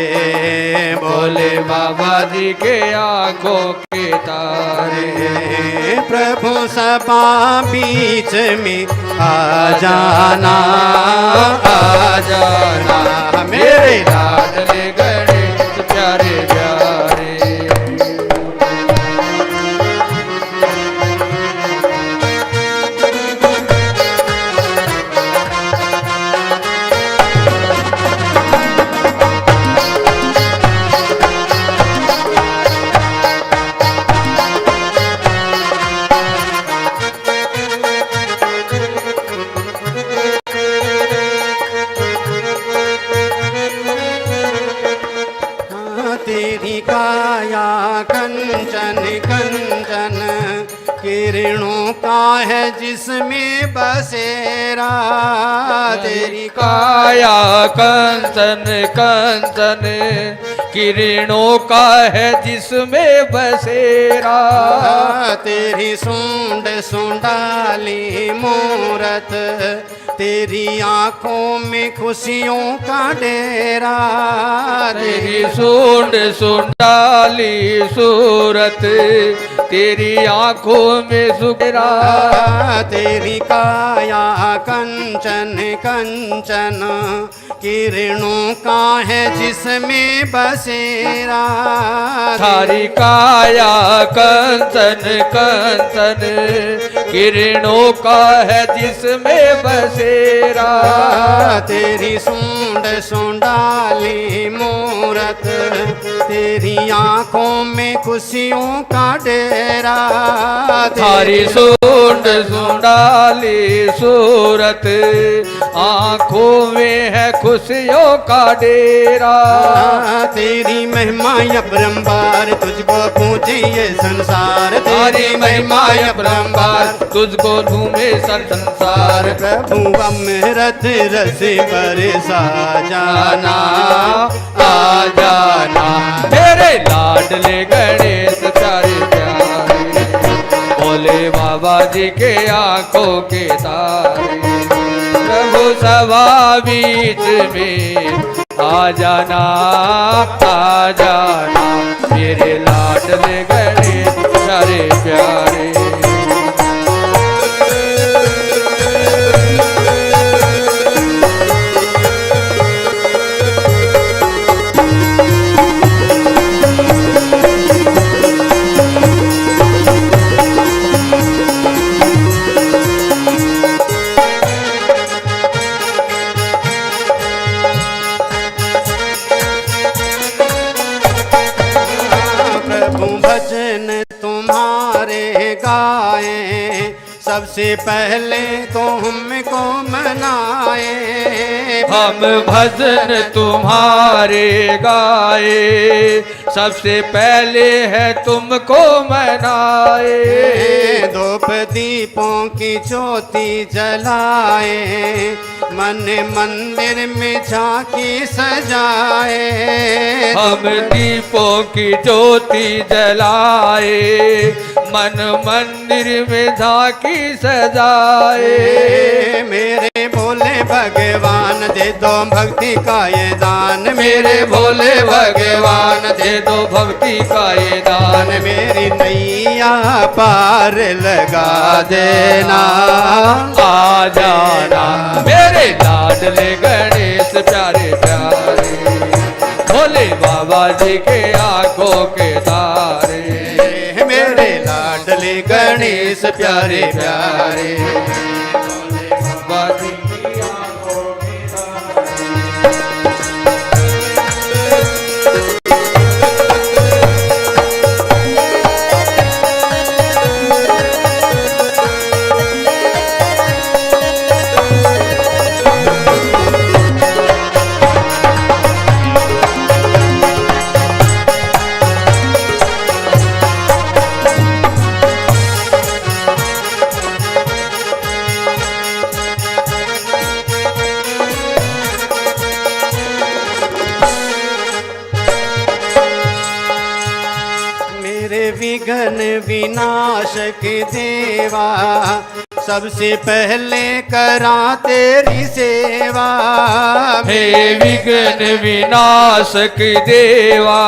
[SPEAKER 2] बोले बाबा जी के आंखों के तारे।
[SPEAKER 1] प्रभु सभा बीच में आ जाना,
[SPEAKER 2] आ जाना, मेरे लाडले गणेश प्यारे प्यारे।
[SPEAKER 1] तेरी काया कंचन कंचन किरणों का है जिसमें बसेरा, तेरी
[SPEAKER 2] काया कंचन कंचन किरणों का है जिसमें बसेरा,
[SPEAKER 1] तेरी सूंड सुंडाली मूरत, तेरी आंखों में खुशियों का डेरा,
[SPEAKER 2] तेरी सूंड सुंडाली सूरत, तेरी आंखों में सुखेरा,
[SPEAKER 1] तेरी काया कंचन कंचन किरणों का है जिसमें बसेरा,
[SPEAKER 2] थारी काया कंचन कंचन किरणों का है जिसमें बसेरा,
[SPEAKER 1] तेरी सूंड सुंडाली मूरत, तेरी आंखों में खुशियों का डेरा,
[SPEAKER 2] थारी सूंड सुंडाली सूरत, आंखों में है खुशियों का डेरा,
[SPEAKER 1] तेरी महिमा अपरंपार तुझको पूजे ये संसार,
[SPEAKER 2] तेरी महिमा अपरंपार तुझको झूमे संसार,
[SPEAKER 1] प्रभु अमृत रस बरसा जाना,
[SPEAKER 2] आ जाना तेरे लाडले गणेश प्यारे प्यारे, भोले बाबा जी के आंखों के तारे, प्रभु सभा बीच में आ जाना, आ जाना मेरे लाडले गणेश प्यारे प्यारे।
[SPEAKER 1] भजन तुम्हारे गाए, सबसे पहले तो हमको मनाए,
[SPEAKER 2] हम भजन तुम्हारे गाए, सबसे पहले है तुमको मनाए,
[SPEAKER 1] धूप दीपों की ज्योति जलाए, मन मंदिर में झांकी सजाए,
[SPEAKER 2] हम दीपों की ज्योति जलाए, मन मंदिर में झांकी सजाए,
[SPEAKER 1] मेरे भोले भगवान दे दो भक्ति का ये दान,
[SPEAKER 2] मेरे भोले भगवान दे दो भक्ति का ये दान,
[SPEAKER 1] मेरी नैया पार लगा देना,
[SPEAKER 2] आ जाना मेरे लाडले गणेश प्यारे प्यारे, भोले बाबा जी के आंखों के तारे,
[SPEAKER 1] मेरे लाडले गणेश प्यारे प्यारे,
[SPEAKER 2] बाबा जी की आंखों के तारे।
[SPEAKER 1] विघ्न विनाशक देवा, सबसे पहले करा तेरी सेवा,
[SPEAKER 2] हे विघ्न विनाशक देवा,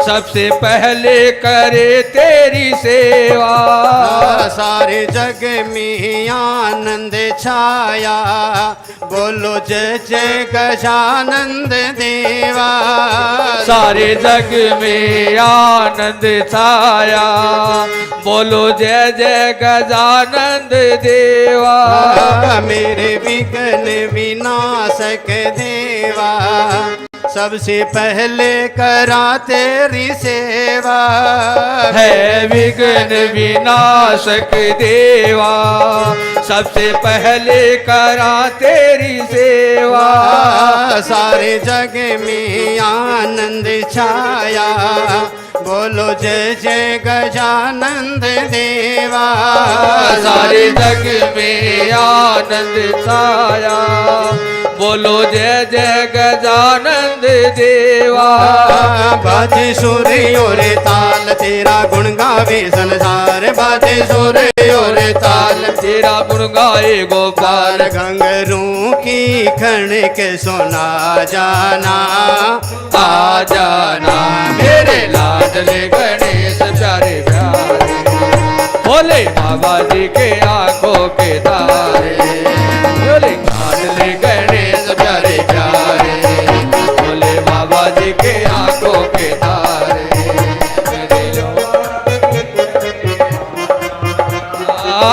[SPEAKER 2] सबसे पहले करे तेरी सेवा,
[SPEAKER 1] सारे जग में आनंद छाया, बोलो जय जय गजानंद देवा,
[SPEAKER 2] सारे जग में आनंद छाया, बोलो जय जय गजानंद देवा,
[SPEAKER 1] मेरे विघ्न विनाशक देवा, सबसे पहले करा तेरी सेवा,
[SPEAKER 2] है विघ्न विनाशक देवा, सबसे पहले करा तेरी सेवा,
[SPEAKER 1] सारे जग में आनंद छाया, बोलो जय जय गजानंद देवा।
[SPEAKER 2] सारे जग में आनंद छाया, बोलो जय जय गजानंद देवा।
[SPEAKER 1] बाजे सुर और ताल तेरा गुण गावे संसार, बाजे सुर और ताल
[SPEAKER 2] तेरा गुण गाए गोपाल।
[SPEAKER 1] घंघरू की खणक सुना जाना,
[SPEAKER 2] आ जाना मेरे लाडले गणेश प्यारे प्यारे, भोले बाबा जी के आंखों के तारे। भोले लाडले गणेश प्यारे प्यारे, भोले बाबा जी के आंखों के तारे।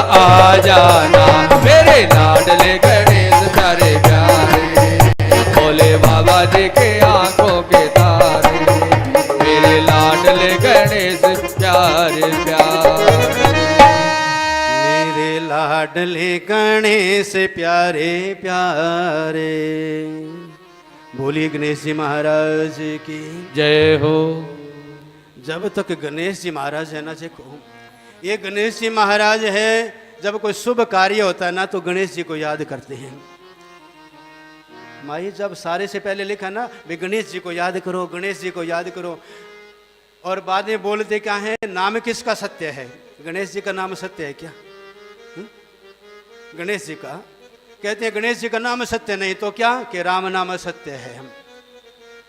[SPEAKER 2] आ जाना मेरे लाडले गणेश प्यारे प्यारे, भोले बाबा जी के आंखों के तारे। मेरे लाडले गणेश प्यारे प्यारे,
[SPEAKER 1] मेरे लाडले गणेश प्यारे प्यारे। बोलिए गणेश जी महाराज की
[SPEAKER 2] जय हो।
[SPEAKER 1] जब तक गणेश जी महाराज है ना, देखो ये गणेश जी महाराज है, जब कोई शुभ कार्य होता है ना तो गणेश जी को याद करते हैं। माई जब सारे से पहले लिखा ना वे गणेश जी को याद करो, गणेश जी को याद करो, और बाद में बोलते क्या है, नाम किसका सत्य है? गणेश जी का नाम सत्य है क्या? गणेश जी का कहते हैं गणेश जी का नाम सत्य नहीं तो क्या, कि राम नाम सत्य है। हम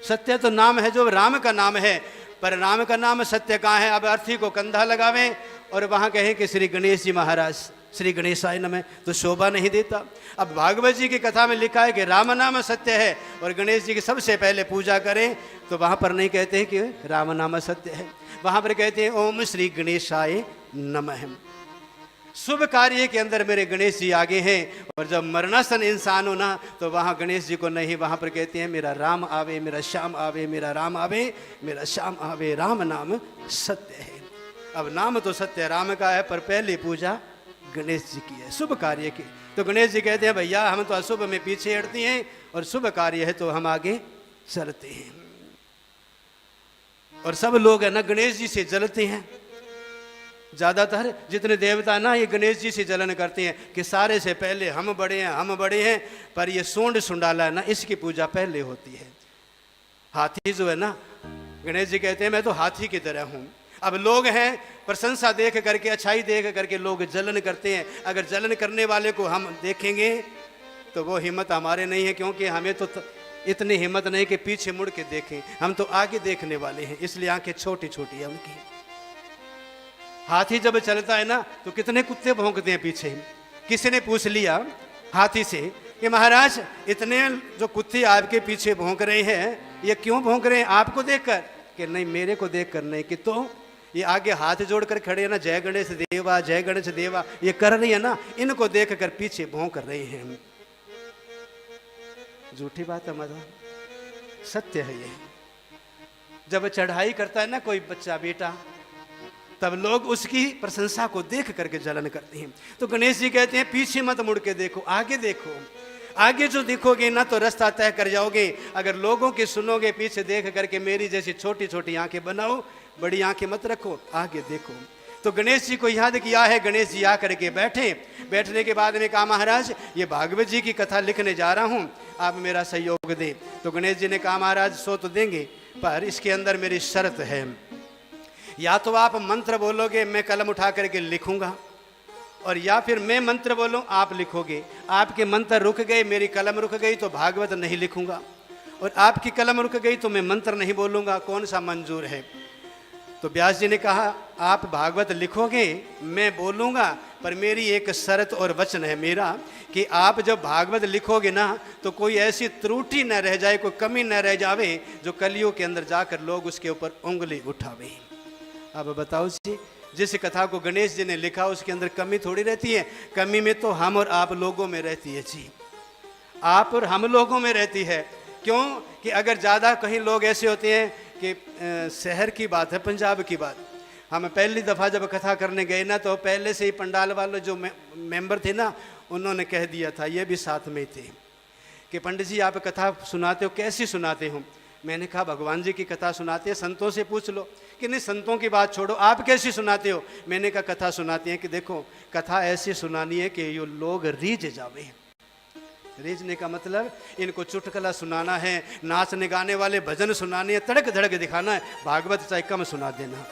[SPEAKER 1] सत्य तो नाम है जो राम का नाम है, पर राम का नाम सत्य कहाँ है? अब अर्थी को कंधा लगावें और वहां कहें कि श्री गणेश जी महाराज श्री गणेशाय नमः, तो शोभा नहीं देता। अब भागवत जी की कथा में लिखा है कि राम नाम सत्य है और गणेश जी की सबसे पहले पूजा करें, तो वहां पर नहीं कहते हैं कि राम नाम सत्य है, वहां पर कहते हैं ओम श्री गणेशाय नमः। शुभ कार्य के अंदर मेरे गणेश जी आगे हैं, और जब मरणासन इंसान हो ना तो वहाँ गणेश जी को नहीं, वहाँ पर कहते हैं मेरा राम आवे मेरा श्याम आवे, मेरा राम आवे मेरा श्याम आवे, राम नाम सत्य है। अब नाम तो सत्य राम का है, पर पहली पूजा गणेश जी की है शुभ कार्य की। तो गणेश जी कहते हैं भैया हम तो अशुभ में पीछे हटती हैं और शुभ कार्य है तो हम आगे चलते हैं। और सब लोग है ना गणेश जी से जलते हैं, ज्यादातर जितने देवता ना ये गणेश जी से जलन करते हैं कि सारे से पहले हम बड़े हैं हम बड़े हैं, पर ये सूंड सुंडाला है ना इसकी पूजा पहले होती है। हाथी जो है ना, गणेश जी कहते हैं मैं तो हाथी की तरह हूं। अब लोग हैं प्रशंसा देख करके, अच्छाई देख करके लोग जलन करते हैं। अगर जलन करने वाले को हम देखेंगे तो वो हिम्मत हमारे नहीं है, क्योंकि हमें तो इतनी हिम्मत नहीं कि पीछे मुड़ के देखें, हम तो आगे देखने वाले हैं, इसलिए आंखें छोटी छोटी है उनकी। हाथी जब चलता है ना तो कितने कुत्ते भौंकते हैं पीछे। किसी ने पूछ लिया हाथी से कि महाराज इतने जो कुत्ते आपके पीछे भौंक रहे हैं ये क्यों भौंक रहे हैं, आपको देखकर? कि नहीं मेरे को देखकर नहीं, कि तो ये आगे हाथ जोड़कर खड़े हैं ना, जय गणेश देवा जय गणेश देवा ये कर रही है ना, इनको देखकर पीछे भौंक रहे हैं। झूठी बात है मदा, सत्य है ये। जब चढ़ाई करता है ना कोई बच्चा बेटा, तब लोग उसकी प्रशंसा को देख करके जलन करते हैं। तो गणेश जी कहते हैं पीछे मत मुड़ के देखो, आगे देखो। आगे जो देखोगे ना तो रास्ता तय कर जाओगे। अगर लोगों की सुनोगे पीछे देख करके, मेरी जैसी छोटी छोटी आंखें बनाओ, बड़ी आंखें मत रखो, आगे देखो। तो गणेश जी को याद किया है, गणेश जी आकर के बैठे। बैठने के बाद में कहा महाराज ये भागवत जी की कथा लिखने जा रहा हूँ, आप मेरा सहयोग दें। तो गणेश जी ने कहा महाराज सो तो देंगे, पर इसके अंदर मेरी शर्त है, या तो आप मंत्र बोलोगे मैं कलम उठा करके लिखूंगा, और या फिर मैं मंत्र बोलूं आप लिखोगे। आपके मंत्र रुक गए, मेरी कलम रुक गई तो भागवत नहीं लिखूंगा, और आपकी कलम रुक गई तो मैं मंत्र नहीं बोलूंगा, कौन सा मंजूर है? तो व्यास जी ने कहा आप भागवत लिखोगे मैं बोलूंगा, पर मेरी एक शर्त और वचन है मेरा कि आप जब भागवत लिखोगे ना तो कोई ऐसी त्रुटि न रह जाए, कोई कमी न रह जावे जो कलियों के अंदर जाकर लोग उसके ऊपर उंगली उठावे। अब बताओ जी, जिस कथा को गणेश जी ने लिखा उसके अंदर कमी थोड़ी रहती है। कमी में तो हम और आप लोगों में रहती है जी, आप और हम लोगों में रहती है। क्यों कि अगर ज़्यादा कहीं लोग ऐसे होते हैं कि शहर की बात है, पंजाब की बात, हम पहली दफ़ा जब कथा करने गए ना तो पहले से ही पंडाल वाले जो मेंबर थे ना उन्होंने कह दिया था, ये भी साथ में थे कि पंडित जी आप कथा सुनाते हो कैसी सुनाते हो? मैंने कहा भगवान जी की कथा सुनाते हैं, संतों से पूछ लो। कि नहीं, संतों की बात छोड़ो, आप कैसी सुनाते हो? मैंने कहा कथा सुनाते हैं कि देखो कथा ऐसी सुनानी है कि ये लोग रीझ जावे। रीझने का मतलब इनको चुटकुला सुनाना है, नाचने गाने वाले भजन सुनाने हैं, तड़क धड़क दिखाना है, भागवत चाहे कम सुना देना।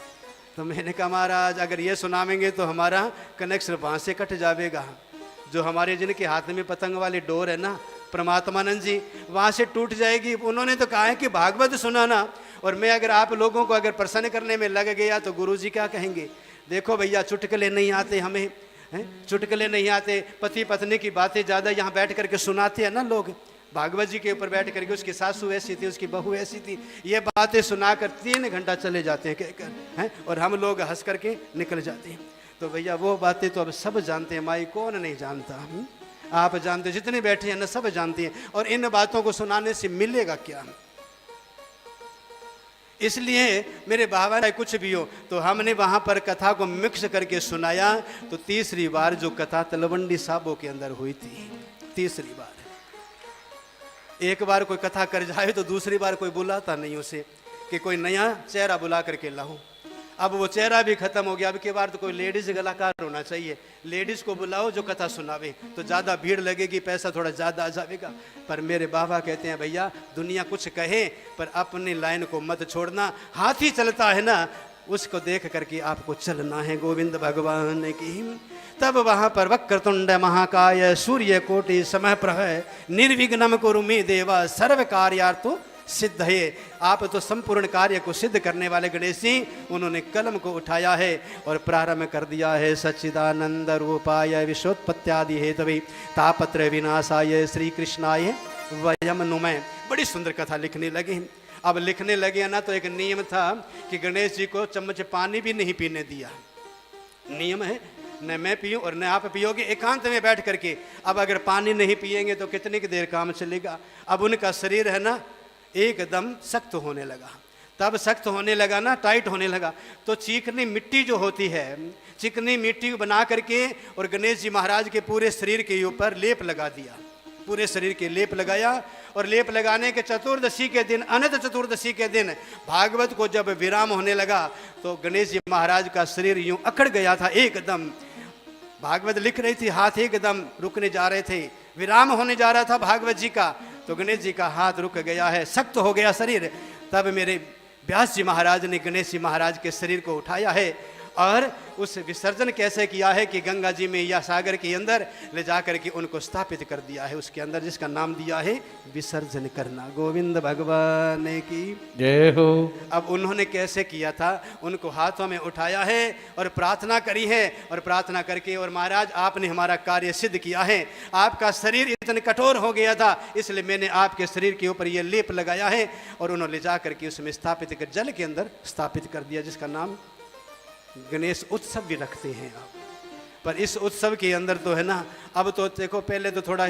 [SPEAKER 1] तो मैंने कहा महाराज अगर ये सुनावेंगे तो हमारा कनेक्शन वहाँ से कट जाएगा, जो हमारे जिनके हाथ में पतंग वाली डोर है ना, परमात्मानंद जी, वहाँ से टूट जाएगी। उन्होंने तो कहा है कि भागवत सुनाना, और मैं अगर आप लोगों को अगर प्रसन्न करने में लग गया तो गुरुजी क्या कहेंगे? देखो भैया चुटकुले नहीं आते हमें, चुटकुले नहीं आते, पति पत्नी की बातें ज़्यादा यहाँ बैठ करके सुनाते हैं ना लोग, भागवत जी के ऊपर बैठ करके उसकी सासू ऐसी थी, उसकी बहू ऐसी थी, ये बातें सुनाकर 3 घंटा चले जाते हैं कहकर, हैं, और हम लोग हंस करके निकल जाते हैं। तो भैया वो बातें तो अब सब जानते हैं, माई कौन नहीं जानता? आप जानते, जितने बैठे हैं ना सब जानते हैं, और इन बातों को सुनाने से मिलेगा क्या? इसलिए मेरे बाबा ने कुछ भी हो तो हमने वहाँ पर कथा को मिक्स करके सुनाया। तो तीसरी बार जो कथा तलवंडी साबो के अंदर हुई थी, तीसरी बार, एक बार कोई कथा कर जाए तो दूसरी बार कोई बुलाता नहीं उसे कि कोई नया चेहरा बुला करके लाओ। अब वो चेहरा भी खत्म हो गया, अब की बार तो कोई लेडीज कलाकार होना चाहिए, लेडीज को बुलाओ जो कथा सुनावे, तो ज़्यादा भीड़ लगेगी, पैसा थोड़ा ज़्यादा आ जाएगा। पर मेरे बाबा कहते हैं भैया दुनिया कुछ कहे पर अपनी लाइन को मत छोड़ना, हाथी चलता है ना उसको देख करके आपको चलना है। गोविंद भगवान की। तब वहाँ पर वक्रतुंड महाकाय सूर्य कोटि समप्रभ निर्विघ्नम कुरु मे देवा सर्व कार्यार्थो सिद्ध है। आप तो संपूर्ण कार्य को सिद्ध करने वाले गणेश जी, उन्होंने कलम को उठाया है और प्रारंभ कर दिया है। सच्चिदानंद रूपाय विश्वोत्पत्त्यादि हेतवे तापत्र विनाशाय श्री कृष्णाय वयम नुमः। बड़ी सुंदर कथा लिखने लगे। अब लिखने लगे ना तो एक नियम था कि गणेश जी को चम्मच पानी भी नहीं पीने दिया। नियम है न मैं पीऊँ और न आप पियोगे, एकांत में बैठ करके। अब अगर पानी नहीं पिएंगे तो कितनी की देर काम चलेगा। अब उनका शरीर है ना एकदम सख्त होने लगा। तब सख्त होने लगा ना, टाइट होने लगा, तो चिकनी मिट्टी जो होती है, चिकनी मिट्टी बना करके और गणेश जी महाराज के पूरे शरीर के ऊपर लेप लगा दिया। पूरे शरीर के लेप लगाया और लेप लगाने के चतुर्दशी के दिन, अनंत चतुर्दशी के दिन भागवत को जब विराम होने लगा तो गणेश जी महाराज का शरीर यूं अकड़ गया था एकदम। भागवत लिख रही थी, हाथ एकदम रुकने जा रहे थे, विराम होने जा रहा था भागवत जी का, तो गणेश जी का हाथ रुक गया है, सख्त हो गया शरीर। तब मेरे व्यास जी महाराज ने गणेश जी महाराज के शरीर को उठाया है और उस विसर्जन कैसे किया है कि गंगा जी में या सागर के अंदर ले जाकर के उनको स्थापित कर दिया है उसके अंदर, जिसका नाम दिया है विसर्जन करना। गोविंद भगवान की
[SPEAKER 2] जय हो।
[SPEAKER 1] अब उन्होंने कैसे किया था, उनको हाथों में उठाया है और प्रार्थना करी है, और प्रार्थना करके, और महाराज आपने हमारा कार्य सिद्ध किया है, आपका शरीर इतना कठोर हो गया था इसलिए मैंने आपके शरीर के ऊपर ये लेप लगाया है, और उन्होंने ले जा करके उसमें स्थापित कर, जल के अंदर स्थापित कर दिया, जिसका नाम गणेश उत्सव भी रखते हैं आप। पर इस उत्सव के अंदर तो है ना, अब तो देखो पहले तो थोड़ा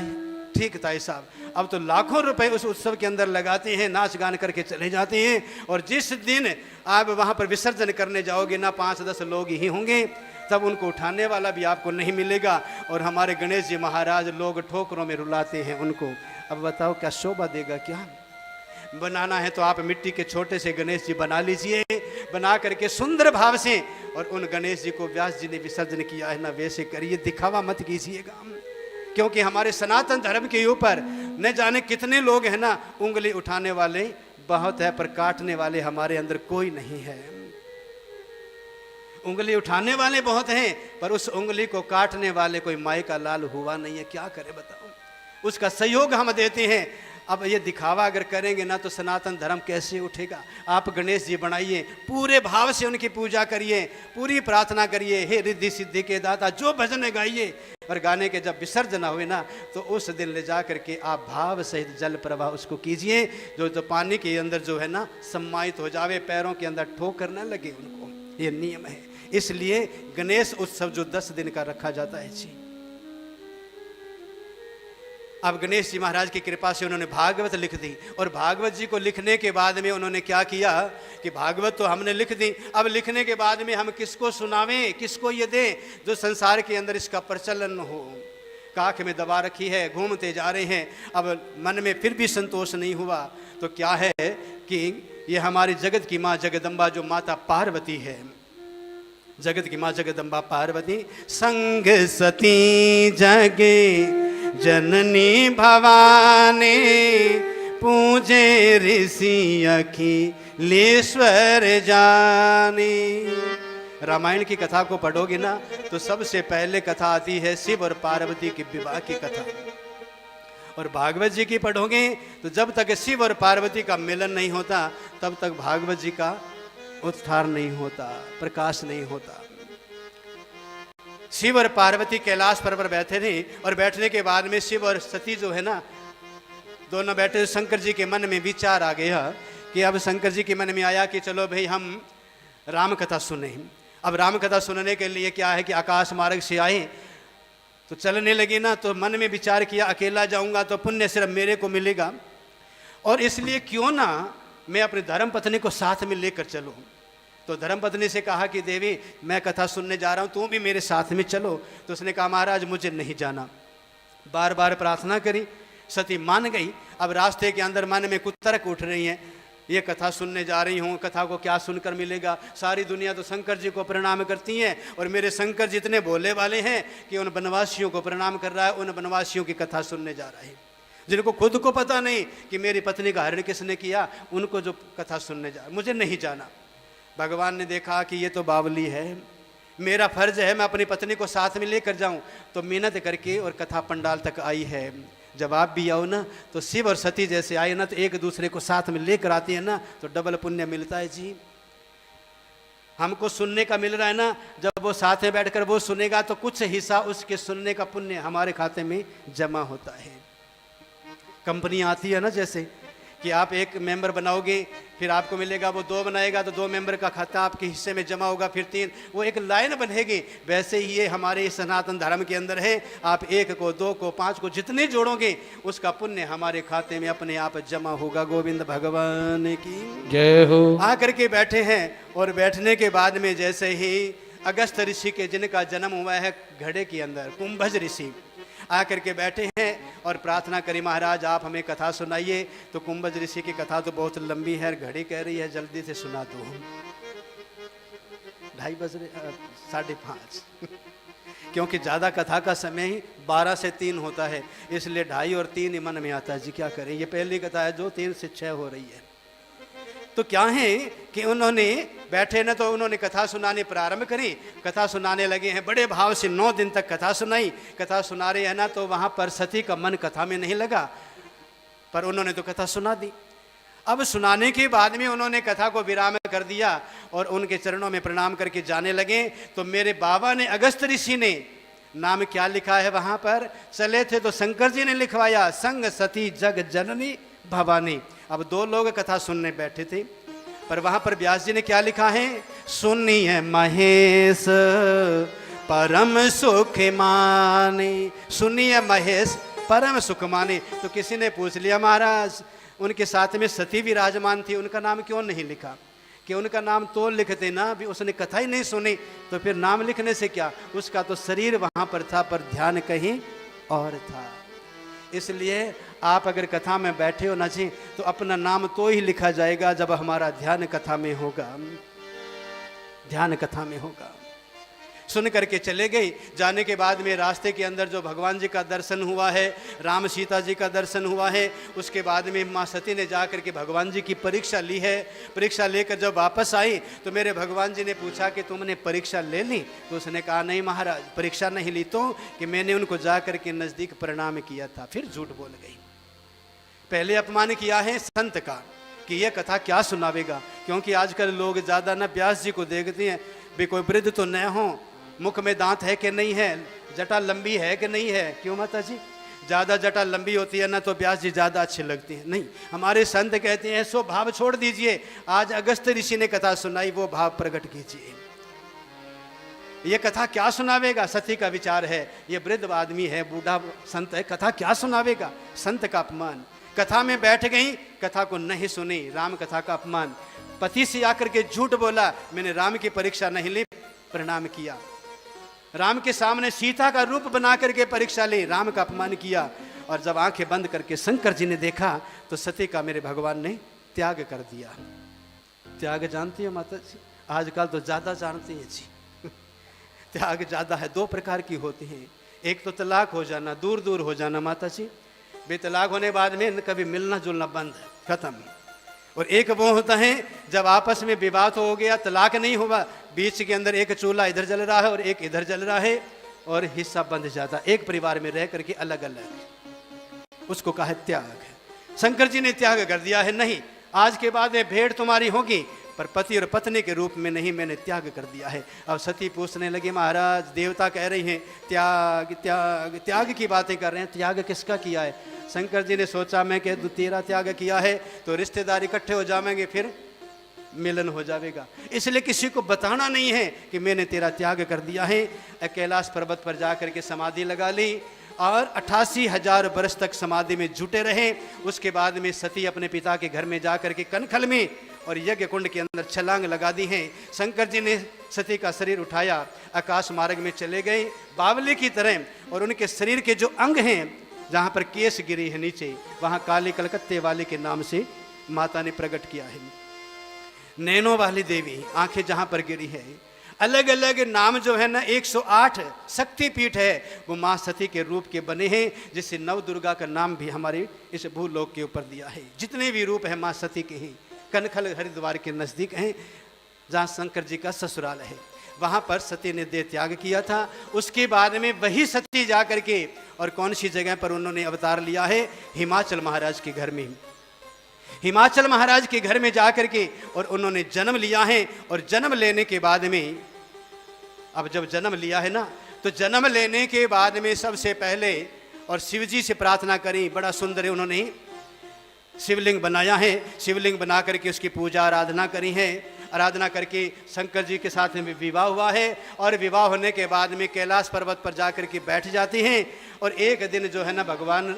[SPEAKER 1] ठीक था हिसाब, अब तो लाखों रुपए उस उत्सव के अंदर लगाते हैं, नाच गान करके चले जाते हैं। और जिस दिन आप वहाँ पर विसर्जन करने जाओगे ना 5-10 लोग ही होंगे, तब उनको उठाने वाला भी आपको नहीं मिलेगा। और हमारे गणेश जी महाराज लोग ठोकरों में रुलाते हैं उनको। अब बताओ क्या शोभा देगा? क्या बनाना है तो आप मिट्टी के छोटे से गणेश जी बना लीजिए, बना करके सुंदर भाव से, और उन गणेश जी को व्यास जी ने विसर्जन किया है ना वैसे करिए, दिखावा मत कीजिएगा। क्योंकि हमारे सनातन धर्म के ऊपर न जाने कितने लोग हैं ना, उंगली उठाने वाले बहुत है पर काटने वाले हमारे अंदर कोई नहीं है। उंगली उठाने वाले बहुत हैं पर उस उंगली को काटने वाले कोई माई का लाल हुआ नहीं है। क्या करे बताओ, उसका सहयोग हम देते हैं। अब ये दिखावा अगर करेंगे ना तो सनातन धर्म कैसे उठेगा? आप गणेश जी बनाइए, पूरे भाव से उनकी पूजा करिए, पूरी प्रार्थना करिए, हे रिद्धि सिद्धि के दाता, जो भजन गाइए। और गाने के जब विसर्जन हुए ना तो उस दिन ले जा करके आप भाव सहित जल प्रवाह उसको कीजिए, जो पानी के अंदर जो है ना सम्मानित हो जावे, पैरों के अंदर ठोकर न लगे उनको। ये नियम है। इसलिए गणेश उत्सव जो 10 दिन का रखा जाता है जी। अब गणेश जी महाराज की कृपा से उन्होंने भागवत लिख दी, और भागवत जी को लिखने के बाद में उन्होंने क्या किया कि भागवत तो हमने लिख दी, अब लिखने के बाद में हम किसको सुनावें, किसको ये दें जो संसार के अंदर इसका प्रचलन हो। काख में दबा रखी है, घूमते जा रहे हैं। अब मन में फिर भी संतोष नहीं हुआ तो क्या है कि ये हमारी जगत की माँ जगदम्बा जो माता पार्वती है, जगत की माँ जगदम्बा पार्वती, संग सती जगे जननी भवानी, पूजे ऋषि अखिलेश्वर जानी। रामायण की कथा को पढ़ोगे ना तो सबसे पहले कथा आती है शिव और पार्वती के विवाह की कथा। और भागवत जी की पढ़ोगे तो जब तक शिव और पार्वती का मिलन नहीं होता तब तक भागवत जी का उत्थान नहीं होता, प्रकाश नहीं होता। शिव और पार्वती कैलाश पर्वत बैठे थे और बैठने के बाद में शिव और सती जो है ना दोनों बैठे। शंकर जी के मन में विचार आ गया कि अब शंकर जी के मन में आया कि चलो भाई हम राम कथा सुने। अब राम कथा सुनने के लिए क्या है कि आकाश मार्ग से आए तो चलने लगे ना, तो मन में विचार किया अकेला जाऊंगा तो पुण्य सिर्फ मेरे को मिलेगा, और इसलिए क्यों ना मैं अपनी धर्म पत्नी को साथ में लेकर चलूं। तो धर्म पत्नी से कहा कि देवी मैं कथा सुनने जा रहा हूं, तू भी मेरे साथ में चलो। तो उसने कहा महाराज मुझे नहीं जाना। बार बार प्रार्थना करी, सती मान गई। अब रास्ते के अंदर मन में कुछ तर्क उठ रही हैं, ये कथा सुनने जा रही हूँ, कथा को क्या सुनकर मिलेगा। सारी दुनिया तो शंकर जी को प्रणाम करती है और मेरे शंकर जी इतने भोले वाले हैं कि उन वनवासियों को प्रणाम कर रहा है, उन वनवासियों की कथा सुनने जा रहा है जिनको खुद को पता नहीं कि मेरी पत्नी का हरण किसने किया, उनको जो कथा सुनने जा, मुझे नहीं जाना। भगवान ने देखा कि ये तो बावली है, मेरा फर्ज है मैं अपनी पत्नी को साथ में लेकर जाऊं। तो मेहनत करके और कथा पंडाल तक आई है। जब आप भी आओ ना तो शिव और सती जैसे आए ना तो एक दूसरे को साथ में लेकर आती है ना तो डबल पुण्य मिलता है जी। हमको सुनने का मिल रहा है ना, जब वो साथ में बैठकर वो सुनेगा तो कुछ हिस्सा उसके सुनने का पुण्य हमारे खाते में जमा होता है। कंपनी आती है ना जैसे कि आप एक मेंबर बनाओगे फिर आपको मिलेगा, वो 2 बनाएगा तो 2 मेंबर का खाता आपके हिस्से में जमा होगा, फिर 3, वो एक लाइन बनेगी। वैसे ही ये हमारे सनातन धर्म के अंदर है, आप 1 को 2 को 5 को जितने जोड़ोगे उसका पुण्य हमारे खाते में अपने आप जमा होगा। गोविंद भगवान की
[SPEAKER 2] जय हो।
[SPEAKER 1] आकर के बैठे हैं और बैठने के बाद में जैसे ही अगस्त ऋषि के जिनका जन्म हुआ है घड़े के अंदर, कुंभज ऋषि आकर के बैठे हैं और प्रार्थना करी महाराज आप हमें कथा सुनाइए। तो कुंभज ऋषि की कथा तो बहुत लंबी है, घड़ी कह रही है जल्दी से सुना दो। 2:30 बज रहे, 5:30 क्योंकि ज़्यादा कथा का समय ही 12 से 3 होता है, इसलिए 2:30 और 3 ही मन में आता है जी क्या करें। ये पहली कथा है जो 3 से 6 हो रही है। तो क्या है कि उन्होंने बैठे ना तो उन्होंने कथा सुनाने प्रारंभ करी। कथा सुनाने लगे हैं, बड़े भाव से 9 दिन तक कथा सुनाई। कथा सुना रहे हैं ना तो वहाँ पर सती का मन कथा में नहीं लगा, पर उन्होंने तो कथा सुना दी। अब सुनाने के बाद में उन्होंने कथा को विराम कर दिया और उनके चरणों में प्रणाम करके जाने लगे। तो मेरे बाबा ने अगस्त ऋषि ने नाम क्या लिखा है वहाँ पर, चले थे तो शंकर जी ने लिखवाया संग सती जग जननी भवानी। अब 2 लोग कथा सुनने बैठे थे, पर वहां पर व्यास जी ने क्या लिखा है, सुनिए महेश परम सुख माने, सुनिए महेश परम सुख माने। तो किसी ने पूछ लिया महाराज उनके साथ में सती विराजमान थी, उनका नाम क्यों नहीं लिखा, कि उनका नाम तो लिखते ना, भी उसने कथा ही नहीं सुनी तो फिर नाम लिखने से क्या, उसका तो शरीर वहां पर था पर ध्यान कहीं और था। इसलिए आप अगर कथा में बैठे हो ना जी तो अपना नाम तो ही लिखा जाएगा जब हमारा ध्यान कथा में होगा, ध्यान कथा में होगा। सुन करके चले गए। जाने के बाद में रास्ते के अंदर जो भगवान जी का दर्शन हुआ है, राम सीता जी का दर्शन हुआ है, उसके बाद में माँ सती ने जा करके भगवान जी की परीक्षा ली है। परीक्षा लेकर जब वापस आई तो मेरे भगवान जी ने पूछा कि तुमने परीक्षा ले ली, तो उसने कहा नहीं महाराज परीक्षा नहीं ली, तो कि मैंने उनको जा करके नज़दीक प्रणाम किया था। फिर झूठ बोल गई। पहले अपमान किया है संत का कि यह कथा क्या सुनावेगा, क्योंकि आजकल लोग ज़्यादा ना व्यास जी को देखते हैं भी कोई वृद्ध तो न हो, मुख में दांत है कि नहीं है, जटा लंबी है कि नहीं है। क्यों माता जी, ज़्यादा जटा लंबी होती है ना तो व्यास जी ज़्यादा अच्छे लगते हैं। नहीं, हमारे संत कहते हैं सो भाव छोड़ दीजिए। आज अगस्त ऋषि ने कथा सुनाई, वो भाव प्रकट कीजिए। ये कथा क्या सुनावेगा, सती का विचार है। ये वृद्ध आदमी है, बूढ़ा संत है, कथा क्या सुनावेगा, संत का अपमान। कथा में बैठ गई, कथा को नहीं सुनी, राम कथा का अपमान। पति से आकर के झूठ बोला, मैंने राम की परीक्षा नहीं ली, प्रणाम किया। राम के सामने सीता का रूप बना करके परीक्षा ली, राम का अपमान किया। और जब आंखें बंद करके शंकर जी ने देखा तो सती का मेरे भगवान ने त्याग कर दिया। त्याग जानती हो माता जी? आजकल तो ज़्यादा जानती हैं जी। त्याग ज़्यादा है, 2 प्रकार की होती हैं। एक तो तलाक हो जाना, दूर दूर हो जाना माता जी, बेतलाक होने बाद में कभी मिलना जुलना बंद है, खत्म। और एक वो होता है जब आपस में विवाद हो गया, तलाक नहीं हुआ, बीच के अंदर एक चूल्हा इधर जल रहा है और एक इधर जल रहा है और हिस्सा बंध जाता, एक परिवार में रह करके अलग अलग, उसको कहा है त्याग। शंकर जी ने त्याग कर दिया है, नहीं आज के बाद भेंट तुम्हारी होगी पर पति और पत्नी के रूप में नहीं, मैंने त्याग कर दिया है। अब सती पूछने लगी, महाराज देवता कह रही हैं त्याग त्याग त्याग की बातें कर रहे हैं, त्याग किसका किया है? शंकर जी ने सोचा मैं कह दूं तेरा त्याग किया है तो रिश्तेदार इकट्ठे हो जाएंगे, फिर मिलन हो जाएगा, इसलिए किसी को बताना नहीं है कि मैंने तेरा त्याग कर दिया है। कैलाश पर्वत पर जाकर के समाधि लगा ली और 88,000 वर्ष तक समाधि में जुटे रहे। उसके बाद में सती अपने पिता के घर में जाकर के कनखल में और यज्ञ कुंड के अंदर छलांग लगा दी है। शंकर जी ने सती का शरीर उठाया, आकाश मार्ग में चले गए बावली की तरह, और उनके शरीर के जो अंग हैं जहाँ पर केस गिरी है नीचे, वहाँ काली कलकत्ते वाली के नाम से माता ने प्रकट किया है। नैनों वाली देवी, आंखें जहाँ पर गिरी है, अलग अलग नाम जो है ना 108 शक्तिपीठ है, वो माँ सती के रूप के बने हैं, जिससे नव दुर्गा का नाम भी हमारे इस भूलोक के ऊपर दिया है। जितने भी रूप है माँ सती के हैं। कनखल हरिद्वार के नज़दीक हैं जहाँ शंकर जी का ससुराल है, वहाँ पर सती ने देह त्याग किया था। उसके बाद में वही सती जा करके और कौन सी जगह पर उन्होंने अवतार लिया है? हिमाचल महाराज के घर में। हिमाचल महाराज के घर में जाकर के और उन्होंने जन्म लिया है। और जन्म लेने के बाद में, अब जब जन्म लिया है ना, तो जन्म लेने के बाद में सबसे पहले और शिव जी से प्रार्थना करी, बड़ा सुंदर उन्होंने शिवलिंग बनाया है। शिवलिंग बना करके उसकी पूजा आराधना करी है। आराधना करके शंकर जी के साथ में विवाह हुआ है। और विवाह होने के बाद में कैलाश पर्वत पर जाकर के बैठ जाती हैं। और एक दिन जो है ना भगवान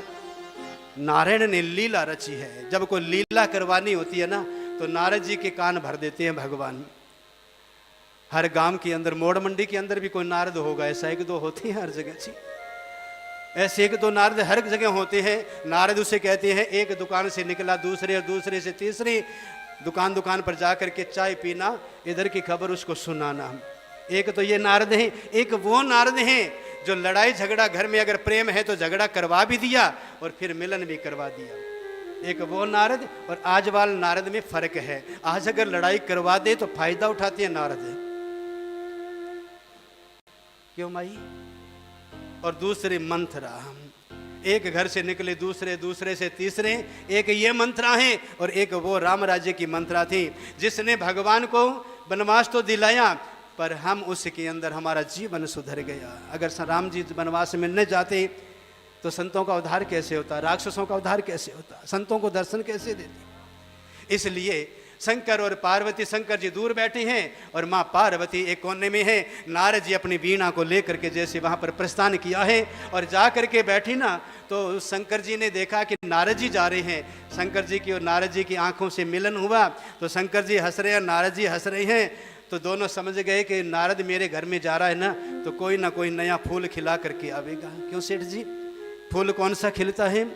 [SPEAKER 1] नारायण ने लीला रची है। जब कोई लीला करवानी होती है ना, तो नारद जी के कान भर देते हैं भगवान। हर गांव के अंदर, मोड़ मंडी के अंदर भी कोई नारद होगा, ऐसा 1-2 होते हैं हर जगह जी, ऐसे 1-2 नारद हर जगह होते हैं। नारद उसे कहते हैं, एक दुकान से निकला दूसरे और दूसरे से तीसरी, दुकान दुकान पर जाकर के चाय पीना, इधर की खबर उसको सुनाना। एक तो ये नारद हैं। एक वो नारद हैं जो लड़ाई झगड़ा, घर में अगर प्रेम है तो झगड़ा करवा भी दिया और फिर मिलन भी करवा दिया। एक वो नारद और आज वाले नारद में फर्क है। आज अगर लड़ाई करवा दे तो फायदा उठाते हैं नारद, क्यों माई? और दूसरे मंत्रा, एक घर से निकले दूसरे, दूसरे से तीसरे। एक ये मंत्रा है और एक वो राम राज्य की मंत्रा थी, जिसने भगवान को वनवास तो दिलाया पर हम उसके अंदर हमारा जीवन सुधर गया। अगर राम जी वनवास में न जाते तो संतों का उद्धार कैसे होता, राक्षसों का उद्धार कैसे होता, संतों को दर्शन कैसे देते? इसलिए शंकर और पार्वती, शंकर जी दूर बैठे हैं और माँ पार्वती एक कोने में है। नारद जी अपनी वीणा को लेकर के जैसे वहाँ पर प्रस्थान किया है और जा करके बैठी ना, तो शंकर जी ने देखा कि नारद जी जा रहे हैं। शंकर जी की और नारद जी की आंखों से मिलन हुआ तो शंकर जी हंस रहे हैं, नारद जी हंस रहे हैं। तो दोनों समझ गए कि नारद मेरे घर में जा रहा है ना, तो कोई ना कोई नया फूल खिला करके आवेगा। क्यों सेठ जी? फूल कौन सा खिलता है?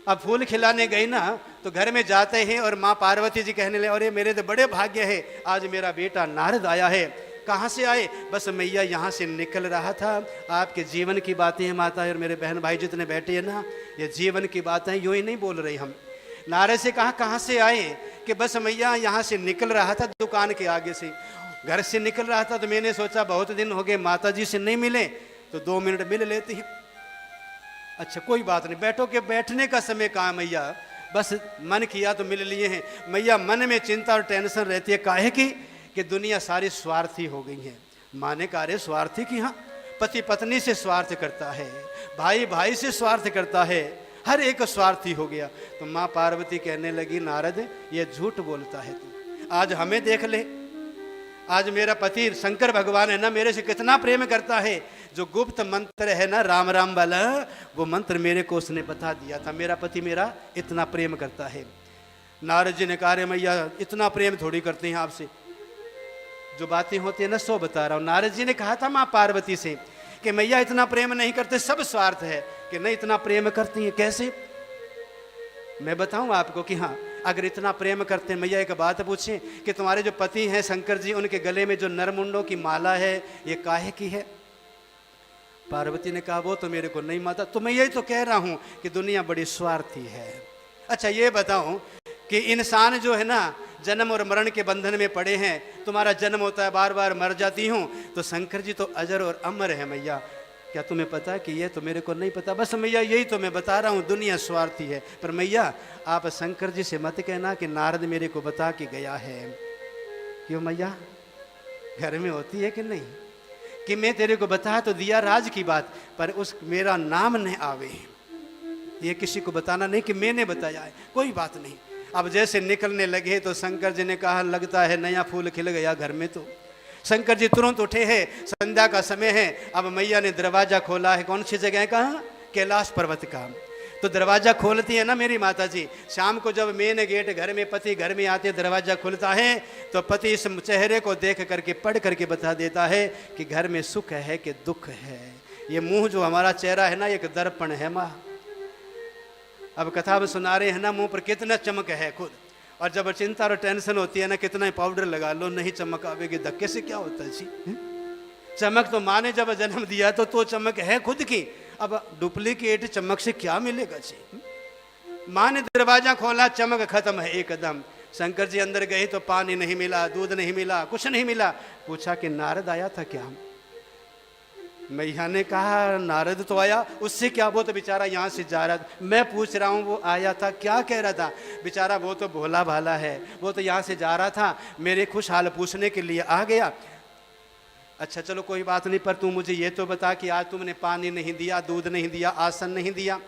[SPEAKER 1] अब फूल खिलाने गई ना, तो घर में जाते हैं और माँ पार्वती जी कहने लगे, अरे मेरे तो बड़े भाग्य है, आज मेरा बेटा नारद आया है। कहाँ से आए? बस मैया यहाँ से निकल रहा था, आपके जीवन की बातें हैं माता और मेरे बहन भाई जितने बैठे हैं ना, ये जीवन की बातें यूँ ही नहीं बोल रही हम। नारद से कहा कहाँ से आए? कि बस मैया यहाँ से निकल रहा था, दुकान के आगे से घर से निकल रहा था, तो मैंने सोचा बहुत दिन हो गए माता जी से नहीं मिले, तो 2 मिनट मिल लेती हैं। अच्छा कोई बात नहीं, बैठो के बैठने का समय कहाँ मैया, बस मन किया तो मिल लिए हैं। मैया मन में चिंता और टेंशन रहती है, काहे की कि दुनिया सारी स्वार्थी हो गई है। माने कार्य स्वार्थी की, हाँ पति पत्नी से स्वार्थ करता है, भाई भाई से स्वार्थ करता है, हर एक स्वार्थी हो गया। तो माँ पार्वती कहने लगी, नारद ये झूठ बोलता है तू, आज हमें देख ले। आज मेरा पति शंकर भगवान है ना, मेरे से कितना प्रेम करता है। जो गुप्त मंत्र है ना राम राम वाला, वो मंत्र मेरे को उसने बता दिया था। मेरा पति मेरा इतना प्रेम करता है। नारद जी ने कहा, रे मैया इतना प्रेम थोड़ी करते हैं आपसे, जो बातें होती है ना सो बता रहा हूँ। नारद जी ने कहा था माँ पार्वती से कि मैया इतना प्रेम नहीं करते, सब स्वार्थ है। कि नहीं इतना प्रेम करती हैं, कैसे? मैं बताऊं आपको कि हाँ, अगर इतना प्रेम करते हैं, मैया एक बात पूछें कि तुम्हारे जो पति हैं शंकर जी, उनके गले में जो नरमुंडों की माला है ये काहे की है? पार्वती ने कहा वो तो मेरे को नहीं माता, तो मैं यही तो कह रहा हूं कि दुनिया बड़ी स्वार्थी है। अच्छा ये बताऊं कि इंसान जो है ना जन्म और मरण के बंधन में पड़े हैं, तुम्हारा जन्म होता है, बार बार मर जाती हूं, तो शंकर जी तो अजर और अमर है मैया। क्या तुम्हें पता है कि ये तो मेरे को नहीं पता? बस मैया यही तो मैं बता रहा हूँ, दुनिया स्वार्थी है। पर मैया आप शंकर जी से मत कहना कि नारद मेरे को बता के गया है। क्यों मैया, घर में होती है कि नहीं कि मैं तेरे को बता तो दिया राज की बात, पर उस मेरा नाम न आवे, ये किसी को बताना नहीं कि मैंने बताया है, कोई बात नहीं। अब जैसे निकलने लगे तो शंकर जी ने कहा लगता है नया फूल खिल गया घर में। तो शंकर जी तुरंत उठे हैं, संध्या का समय है। अब मैया ने दरवाजा खोला है, कौन सी जगह का? कैलाश पर्वत का। तो दरवाजा खोलती है ना मेरी माता जी, शाम को जब मेन गेट घर में पति घर में आते दरवाजा खुलता है तो पति इस चेहरे को देख करके पढ़ करके बता देता है कि घर में सुख है कि दुख है। ये मुंह जो हमारा चेहरा है ना एक दर्पण है माँ। अब कथा में सुना रहे हैं ना, मुंह पर कितना चमक है खुद, और जब चिंता और टेंशन होती है ना कितना पाउडर लगा लो नहीं चमक आवेगी, धक्के से क्या होता है जी? चमक तो माँ ने जब जन्म दिया तो चमक है खुद की, अब डुप्लीकेट चमक से क्या मिलेगा जी? माँ ने दरवाजा खोला, चमक खत्म है एकदम। शंकर जी अंदर गए तो पानी नहीं मिला, दूध नहीं मिला, कुछ नहीं मिला। पूछा कि नारद आया था क्या? मैया ने कहा नारद तो आया, उससे क्या, वो तो बेचारा यहाँ से जा रहा था। मैं पूछ रहा हूँ वो आया था क्या कह रहा था? बेचारा वो तो भोला भाला है, वो तो यहाँ से जा रहा था, मेरे खुश हाल पूछने के लिए आ गया। अच्छा चलो कोई बात नहीं, पर तू मुझे ये तो बता कि आज तुमने पानी नहीं दिया, दूध नहीं दिया, आसन नहीं दिया,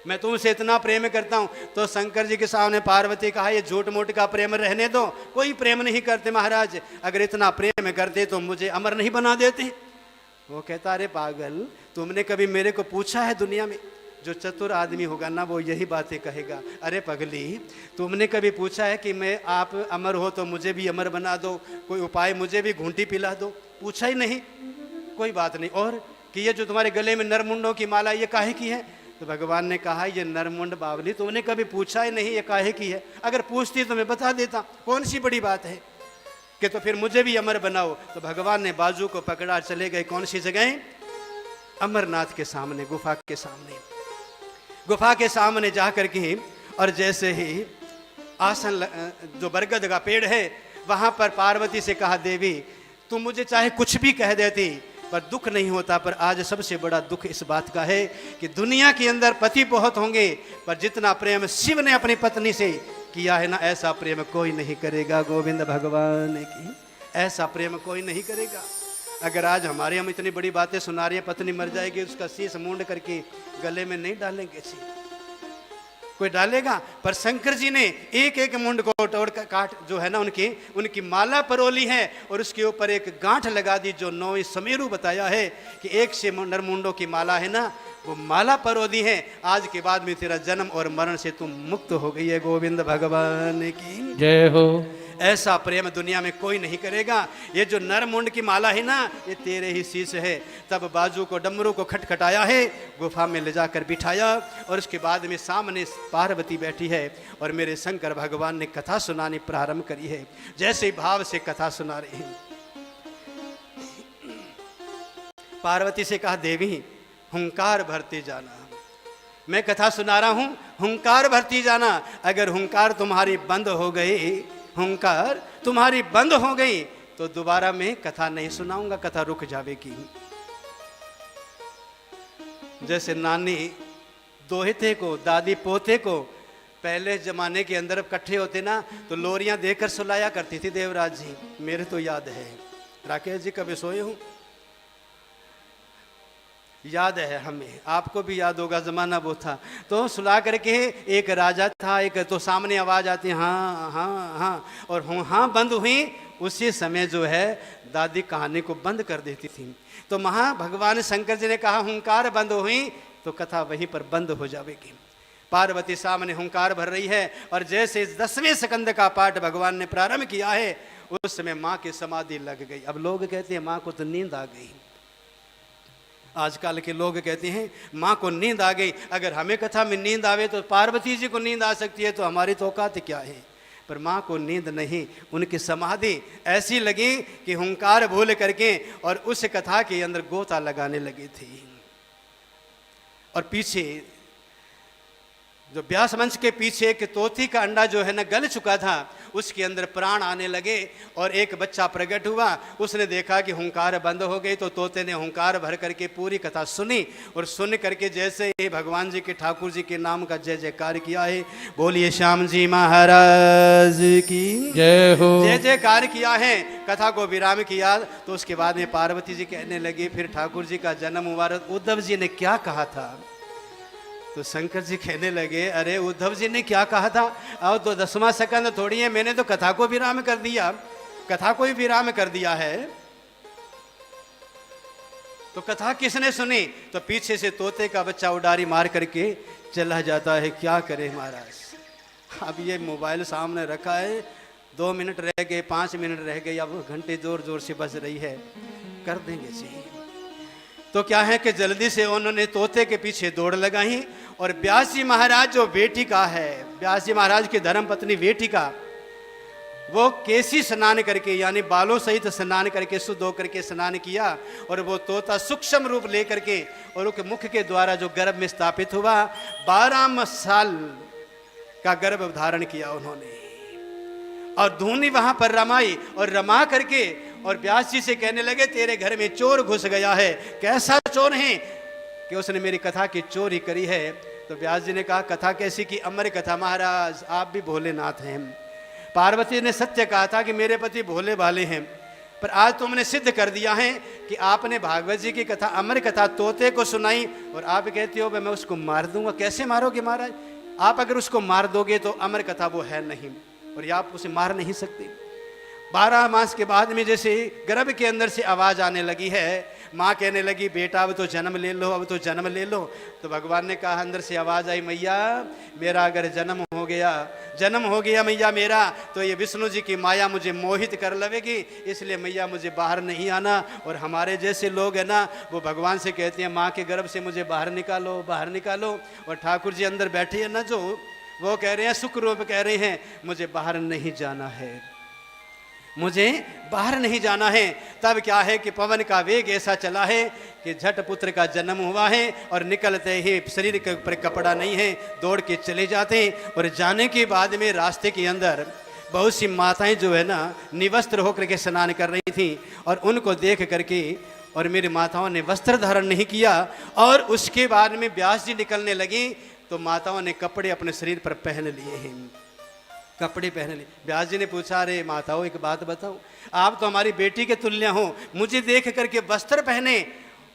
[SPEAKER 1] मैं तुमसे इतना प्रेम करता हूँ। तो शंकर जी के सामने पार्वती कहा ये झूठ मूठ का प्रेम रहने दो, कोई प्रेम नहीं करते महाराज, अगर इतना प्रेम करते तो मुझे अमर नहीं बना देते। वो कहता अरे पागल, तुमने कभी मेरे को पूछा है? दुनिया में जो चतुर आदमी होगा ना वो यही बातें कहेगा। अरे पगली, तुमने कभी पूछा है कि मैं आप अमर हो तो मुझे भी अमर बना दो, कोई उपाय मुझे भी घूंटी पिला दो? पूछा ही नहीं। कोई बात नहीं, और कि ये जो तुम्हारे गले में नरमुंडों की माला ये काहे की है? तो भगवान ने कहा ये नरमुंड बावली तुमने कभी पूछा ही नहीं ये काहे की है, अगर पूछती तो मैं बता देता, कौन सी बड़ी बात है कि तो फिर मुझे भी अमर बनाओ। तो भगवान ने बाजू को पकड़ा, चले गए कौन सी जगह? अमरनाथ के सामने, गुफा के सामने। गुफा के सामने जा करके और जैसे ही आसन जो बरगद का पेड़ है वहां पर पार्वती से कहा देवी तुम मुझे चाहे कुछ भी कह देती पर दुख नहीं होता, पर आज सबसे बड़ा दुख इस बात का है कि दुनिया के अंदर पति बहुत होंगे पर जितना प्रेम शिव ने अपनी पत्नी से किया है ना ऐसा प्रेम कोई नहीं करेगा। गोविंद भगवान की ऐसा प्रेम कोई नहीं करेगा। अगर आज हमारे हम इतनी बड़ी बातें सुना रहे हैं, पत्नी मर जाएगी उसका शीश मूंड करके गले में नहीं डालेंगे जी, कोई डालेगा? पर शंकर जी ने एक एक मुंड को तोड़ काट जो है ना उनकी माला परोली है और उसके ऊपर एक गांठ लगा दी जो 9 समेरु बताया है कि एक से नरमुंडों की माला है ना वो माला परो दी है। आज के बाद में तेरा जन्म और मरण से तुम मुक्त हो गई है। गोविंद भगवान की
[SPEAKER 2] जय हो।
[SPEAKER 1] ऐसा प्रेम दुनिया में कोई नहीं करेगा। ये जो नरमुंड की माला है ना ये तेरे ही शीश है। तब बाजू को डमरू को खटखटाया है, गुफा में ले जाकर बिठाया और उसके बाद में सामने पार्वती बैठी है और मेरे शंकर भगवान ने कथा सुनानी प्रारंभ करी है। जैसे भाव से कथा सुना रहे हैं, पार्वती से कहा देवी हुंकार भरते जाना, मैं कथा सुना रहा हूं, हुंकार भरती जाना। अगर हुंकार तुम्हारी बंद हो गई, हुंकार तुम्हारी बंद हो गई तो दोबारा मैं कथा नहीं सुनाऊंगा, कथा रुक जाएगी। जैसे नानी दोहिते को, दादी पोते को पहले जमाने के अंदर इकट्ठे होते ना तो लोरियां देकर सुलाया करती थी देवराज जी। मेरे तो याद है, राकेश जी कभी सोए हूं, याद है हमें, आपको भी याद होगा, जमाना वो था। तो सुला करके एक राजा था, एक तो सामने आवाज आती हाँ हाँ हाँ और हाँ बंद हुई, उसी समय जो है दादी कहानी को बंद कर देती थी। तो महा भगवान शंकर जी ने कहा हुंकार बंद हुई तो कथा वहीं पर बंद हो जाएगी। पार्वती सामने हुंकार भर रही है और जैसे 10वें स्कंद का पाठ भगवान ने प्रारंभ किया है उस समय माँ की समाधि लग गई। अब लोग कहते हैं माँ को तो नींद आ गई। आजकल के लोग कहते हैं माँ को नींद आ गई, अगर हमें कथा में नींद आवे तो पार्वती जी को नींद आ सकती है, तो हमारी तो औकात क्या है। पर माँ को नींद नहीं, उनकी समाधि ऐसी लगी कि हुंकार भूल करके और उस कथा के अंदर गोता लगाने लगी थी। और पीछे जो व्यास मंच के पीछे एक तोती का अंडा जो है ना गल चुका था, उसके अंदर प्राण आने लगे और एक बच्चा प्रकट हुआ। उसने देखा कि हुंकार बंद हो गई, तो तोते ने हुंकार भर करके पूरी कथा सुनी और सुन करके जैसे ही भगवान जी के ठाकुर जी के नाम का जय जयकार किया है, बोलिए श्याम जी महाराज की
[SPEAKER 2] जय हो।
[SPEAKER 1] जय जयकार किया है, कथा को विराम किया। तो उसके बाद में पार्वती जी कहने लगी फिर ठाकुर जी का जन्म हुआ, उद्धव जी ने क्या कहा था। तो शंकर जी कहने लगे अरे उद्धव जी ने क्या कहा था, अब तो 10वां सेकंड थोड़ी है, मैंने तो कथा को विराम कर दिया, कथा को ही विराम कर दिया है। तो कथा किसने सुनी, तो पीछे से तोते का बच्चा उडारी मार करके चला जाता है। क्या करे महाराज, अब ये मोबाइल सामने रखा है, 2 मिनट रह गए, 5 मिनट रह गए, अब घंटे जोर जोर से बज रही है, कर देंगे जी। तो क्या है कि जल्दी से उन्होंने तोते के पीछे दौड़ लगाई और व्यास जी महाराज जो वेटिका है, व्यास जी महाराज की धर्म पत्नी वेटिका, वो केसी स्नान करके यानी बालों सहित स्नान करके शुद्ध होकर के स्नान किया और वो तोता सूक्ष्म रूप लेकर के और उसके मुख के द्वारा जो गर्भ में स्थापित हुआ, 12 साल का गर्भ धारण किया उन्होंने और धूनी वहां पर रमाई और रमा करके और व्यास जी से कहने लगे तेरे घर में चोर घुस गया है। कैसा चोर है कि उसने मेरी कथा की चोरी करी है। तो व्यास जी ने कहा कथा कैसी की, अमर कथा महाराज, आप भी भोलेनाथ हैं। पार्वती ने सत्य कहा था कि मेरे पति भोले भाले हैं, पर आज तुमने सिद्ध कर दिया है कि आपने भागवत जी की कथा, अमर कथा तोते को सुनाई और आप कहते हो मैं उसको मार दूंगा। कैसे मारोगे महाराज, आप अगर उसको मार दोगे तो अमर कथा वो है नहीं और आप उसे मार नहीं सकते। 12 मास के बाद में जैसे गर्भ के अंदर से आवाज आने लगी है, माँ कहने लगी बेटा अब तो जन्म ले लो, अब तो जन्म ले लो। तो भगवान ने कहा, अंदर से आवाज आई, मैया मेरा अगर जन्म हो गया मैया मेरा, तो ये विष्णु जी की माया मुझे मोहित कर लवेगी, इसलिए मैया मुझे बाहर नहीं आना। और हमारे जैसे लोग है ना, वो भगवान से कहते हैं माँ के गर्भ से मुझे बाहर निकालो, बाहर निकालो। और ठाकुर जी अंदर बैठे हैं ना, जो वो कह रहे हैं, सुख रूप कह रहे हैं मुझे बाहर नहीं जाना है, मुझे बाहर नहीं जाना है। तब क्या है कि पवन का वेग ऐसा चला है कि झट पुत्र का जन्म हुआ है और निकलते ही शरीर के ऊपर कपड़ा नहीं है, दौड़ के चले जाते हैं। और जाने के बाद में रास्ते के अंदर बहुत सी माताएं जो है ना निवस्त्र होकर के स्नान कर रही थी और उनको देख करके और मेरी माताओं ने वस्त्र धारण नहीं किया। और उसके बाद में व्यास जी निकलने लगी तो माताओं ने कपड़े अपने शरीर पर पहन लिए हैं, कपड़े पहन लिए। व्यास जी ने पूछा अरे माताओं एक बात बताओ, आप तो हमारी बेटी के तुल्य हो, मुझे देख करके वस्त्र पहने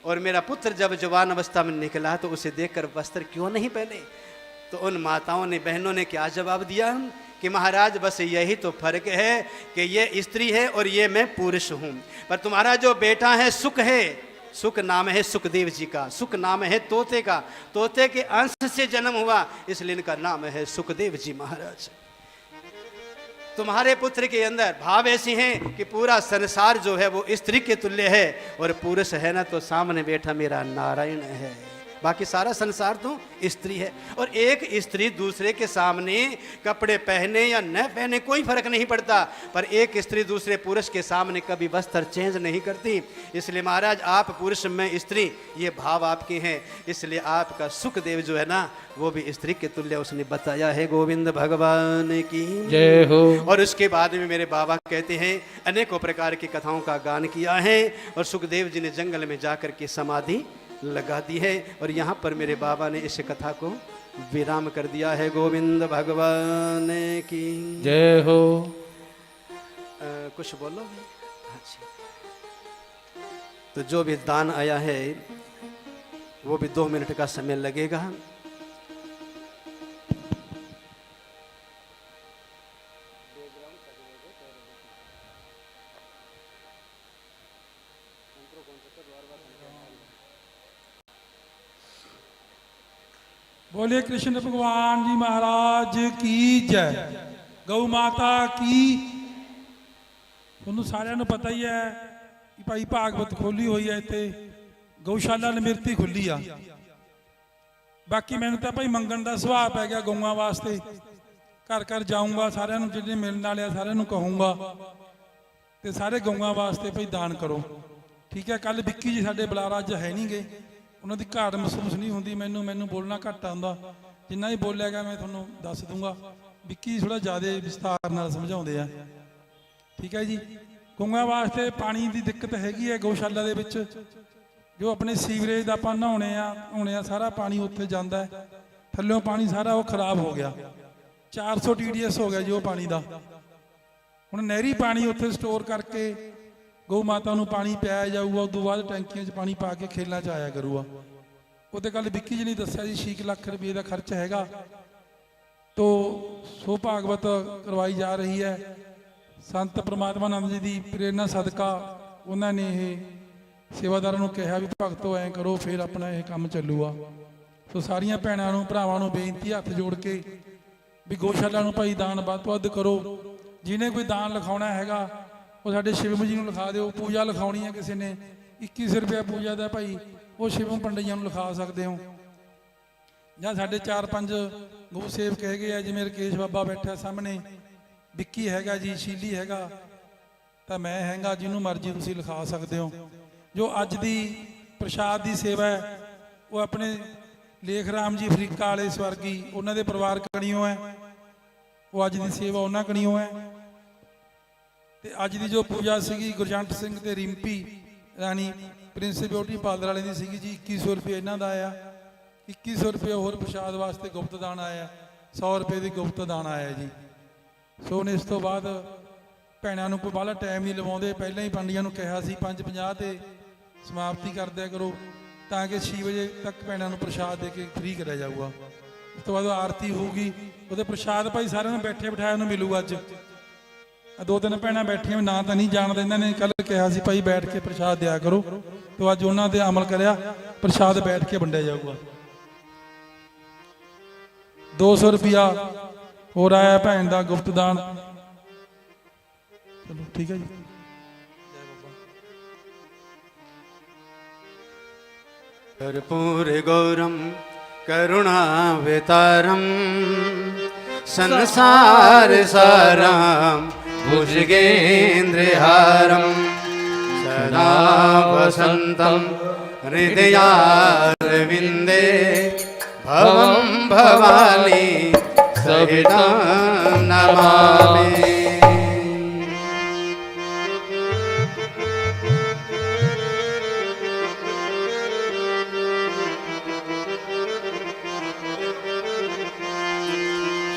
[SPEAKER 1] और मेरा पुत्र जब जवान अवस्था में निकला तो उसे देखकर वस्त्र क्यों नहीं पहने। तो उन माताओं ने, बहनों ने क्या जवाब दिया कि महाराज बस यही तो फर्क है कि ये स्त्री है और ये मैं पुरुष हूँ, पर तुम्हारा जो बेटा है सुख है, सुख नाम है सुखदेव जी का, सुख नाम है तोते का, तोते के अंश से जन्म हुआ इसलिए इनका नाम है सुखदेव जी महाराज। तुम्हारे पुत्र के अंदर भाव ऐसी हैं कि पूरा संसार जो है वो स्त्री के तुल्य है और पुरुष है ना तो सामने बैठा मेरा नारायण है, बाकी सारा संसार तो स्त्री है। और एक स्त्री दूसरे के सामने कपड़े पहने या न पहने कोई फर्क नहीं पड़ता, पर एक स्त्री दूसरे पुरुष के सामने कभी वस्त्र चेंज नहीं करती। इसलिए महाराज आप पुरुष में स्त्री, ये भाव आपके हैं, इसलिए आपका सुखदेव जो है ना वो भी स्त्री के तुल्य उसने बताया है। गोविंद भगवान की
[SPEAKER 2] जय हो।
[SPEAKER 1] और उसके बाद में मेरे बाबा कहते हैं अनेकों प्रकार की कथाओं का गान किया है और सुखदेव जी ने जंगल में जाकर के समाधि लगा दी है और यहाँ पर मेरे बाबा ने इस कथा को विराम कर दिया है। गोविंद भगवान की
[SPEAKER 2] जय हो।
[SPEAKER 1] कुछ बोलोगे? अच्छा, तो जो भी दान आया है वो भी 2 मिनट का समय लगेगा।
[SPEAKER 3] बोले कृष्ण भगवान जी महाराज की जय, गौ माता की। ਤੁਹਾਨੂੰ ਸਾਰਿਆਂ ਨੂੰ ਪਤਾ ਹੀ ਹੈ ਕਿ ਭਾਈ ਭਾਗਵਤ ਖੋਲੀ ਹੋਈ ਹੈ ਇੱਥੇ ਗਊਸ਼ਾਲਾ ਨਿਮਰਤੀ ਖੁੱਲੀ ਆ। ਬਾਕੀ ਮੈਨੂੰ ਤਾਂ ਭਾਈ ਮੰਗਣ ਦਾ ਸੁਭਾਅ ਪੈ ਗਿਆ ਗਊਆਂ ਵਾਸਤੇ। ਘਰ ਘਰ ਜਾਊਂਗਾ, ਸਾਰਿਆਂ ਨੂੰ ਜਿਹੜੇ ਮਿਲਣ ਵਾਲੇ ਆ ਸਾਰਿਆਂ ਨੂੰ ਕਹੂੰਗਾ ਤੇ ਸਾਰੇ ਗਊਆਂ ਵਾਸਤੇ ਭਾਈ ਦਾਨ ਕਰੋ, ਠੀਕ ਹੈ। ਕੱਲ ਵਿੱਕੀ ਜੀ ਸਾਡੇ ਬੁਲਾਰਾ ਅੱਜ ਹੈ ਨਹੀਂ ਗਏ, ਉਹਨਾਂ ਦੀ ਘਾਟ ਮਹਿਸੂਸ ਨਹੀਂ ਹੁੰਦੀ ਮੈਨੂੰ ਬੋਲਣਾ ਘੱਟ ਆਉਂਦਾ, ਜਿੰਨਾ ਹੀ ਬੋਲਿਆ ਗਿਆ ਮੈਂ ਤੁਹਾਨੂੰ ਦੱਸ ਦੂੰਗਾ। ਵਿੱਕੀ ਜੀ ਥੋੜਾ ਜ਼ਿਆਦਾ ਵਿਸਤਾਰ ਨਾਲ ਸਮਝਾਉਂਦੇ ਆ, ਠੀਕ ਹੈ ਜੀ। ਗਊਆਂ ਵਾਸਤੇ ਪਾਣੀ ਦੀ ਦਿੱਕਤ ਹੈਗੀ ਹੈ ਗਊਸ਼ਾਲਾ ਦੇ ਵਿੱਚ। ਜੋ ਆਪਣੇ ਸੀਵਰੇਜ ਦਾ ਆਪਾਂ ਨਹਾਉਣੇ ਆ ਸਾਰਾ ਪਾਣੀ ਉੱਥੇ ਜਾਂਦਾ ਹੈ, ਥੱਲਿਓਂ ਪਾਣੀ ਸਾਰਾ ਉਹ ਖਰਾਬ ਹੋ ਗਿਆ। 400 TDS ਹੋ ਗਿਆ ਜੀ ਉਹ ਪਾਣੀ ਦਾ। ਹੁਣ ਨਹਿਰੀ ਪਾਣੀ ਉੱਥੇ ਸਟੋਰ ਕਰਕੇ ਗਊ ਮਾਤਾ ਨੂੰ ਪਾਣੀ ਪਿਆਇਆ ਜਾਊਗਾ, ਉਸ ਤੋਂ ਬਾਅਦ ਟੈਂਕੀਆਂ 'ਚ ਪਾਣੀ ਪਾ ਕੇ ਖੇਲਾਂ 'ਚ ਆਇਆ ਕਰੂਗਾ। ਉਹਦੇ ਕੱਲ ਵਿੱਕੀ ਜੀ ਨੇ ਦੱਸਿਆ ਜੀ 6 ਲੱਖ ਰੁਪਏ ਦਾ ਖਰਚ ਹੈਗਾ। तो सो भागवत करवाई जा रही है। संत परमात्मानंद जी की प्रेरणा सदका उन्होंने ये सेवादारों को कहा भी भगतो ऐ करो फिर अपना यह काम चलूगा। सो सारिया भैनों भरावां नूं बेनती हथ जोड़ के भी गौशाला नूं भाई दान वध तो वध करो। जिन्हें कोई दान लिखाना हैगा वो साडे शिवम जी नूं लिखा दिओ। पूजा लिखाउणी है किसी ने 21 रुपया पूजा का भाई वो शिवम पंडित जी नूं लिखा सकते हो। ਜਾਂ ਸਾਡੇ 4-5 ਗਊ ਸੇਵਕ ਹੈਗੇ ਆ, ਜਿਵੇਂ ਰਕੇਸ਼ ਬਾਬਾ ਬੈਠਾ ਸਾਹਮਣੇ, ਵਿੱਕੀ ਹੈਗਾ ਜੀ, ਸ਼ੀਲੀ ਹੈਗਾ, ਤਾਂ ਮੈਂ ਹੈਗਾ, ਜਿਹਨੂੰ ਮਰਜ਼ੀ ਤੁਸੀਂ ਲਿਖਾ ਸਕਦੇ ਹੋ। ਜੋ ਅੱਜ ਦੀ ਪ੍ਰਸ਼ਾਦ ਦੀ ਸੇਵਾ ਹੈ ਉਹ ਆਪਣੇ ਲੇਖ ਰਾਮ ਜੀ ਅਫਰੀਕਾ ਵਾਲੇ ਸਵਰਗੀ ਉਹਨਾਂ ਦੇ ਪਰਿਵਾਰ ਕਣੀਓ ਹੈ, ਉਹ ਅੱਜ ਦੀ ਸੇਵਾ ਉਹਨਾਂ ਕਣੀਓ ਹੈ। ਤੇ ਅੱਜ ਦੀ ਜੋ ਪੂਜਾ ਸੀਗੀ ਗੁਰਜੰਟ ਸਿੰਘ ਤੇ ਰਿੰਪੀ ਰਾਣੀ ਪ੍ਰਿੰਸ ਬਿਊਟੀ ਪਾਰਲਰ ਵਾਲੇ ਦੀ ਸੀਗੀ ਜੀ। 2100 ਰੁਪਏ ਇਹਨਾਂ ਦਾ ਆਇਆ, 2100 रुपये होर प्रसाद वास्ते गुप्त दान आया, 100 रुपये की गुप्त दान आया जी। सो ने इस तो बाद भैनों को कोई बाहला टाइम नहीं लवाते, पहले ही पंडिया को कहा सी 5:50 ते समाप्ति कर दिया करो ताकि 6 बजे तक भैनों को प्रसाद दे के फ्री कराया जाऊगा। उस तो बाद आरती होगी, वो प्रसाद भाई सारे बैठे बिठाए मिलूगा। अज 2-3 भैन बैठिया ना तो नहीं जानते, इन्होंने कल कहा सी भाई बैठ के प्रसाद दिया करो, तो अज उन्होंने अमल कराया, प्रसाद बैठ के वंडिया जाऊगा। 200 रुपया हो रहा है भैन का गुप्त दान। चलो ठीक है जी।
[SPEAKER 1] कर्पूर गौरम करुणावतारम संसार सारम भुजगेन्द्रहारम सदा वसंतम हृदयारविंदे भवं भवानी सहितं नमामि।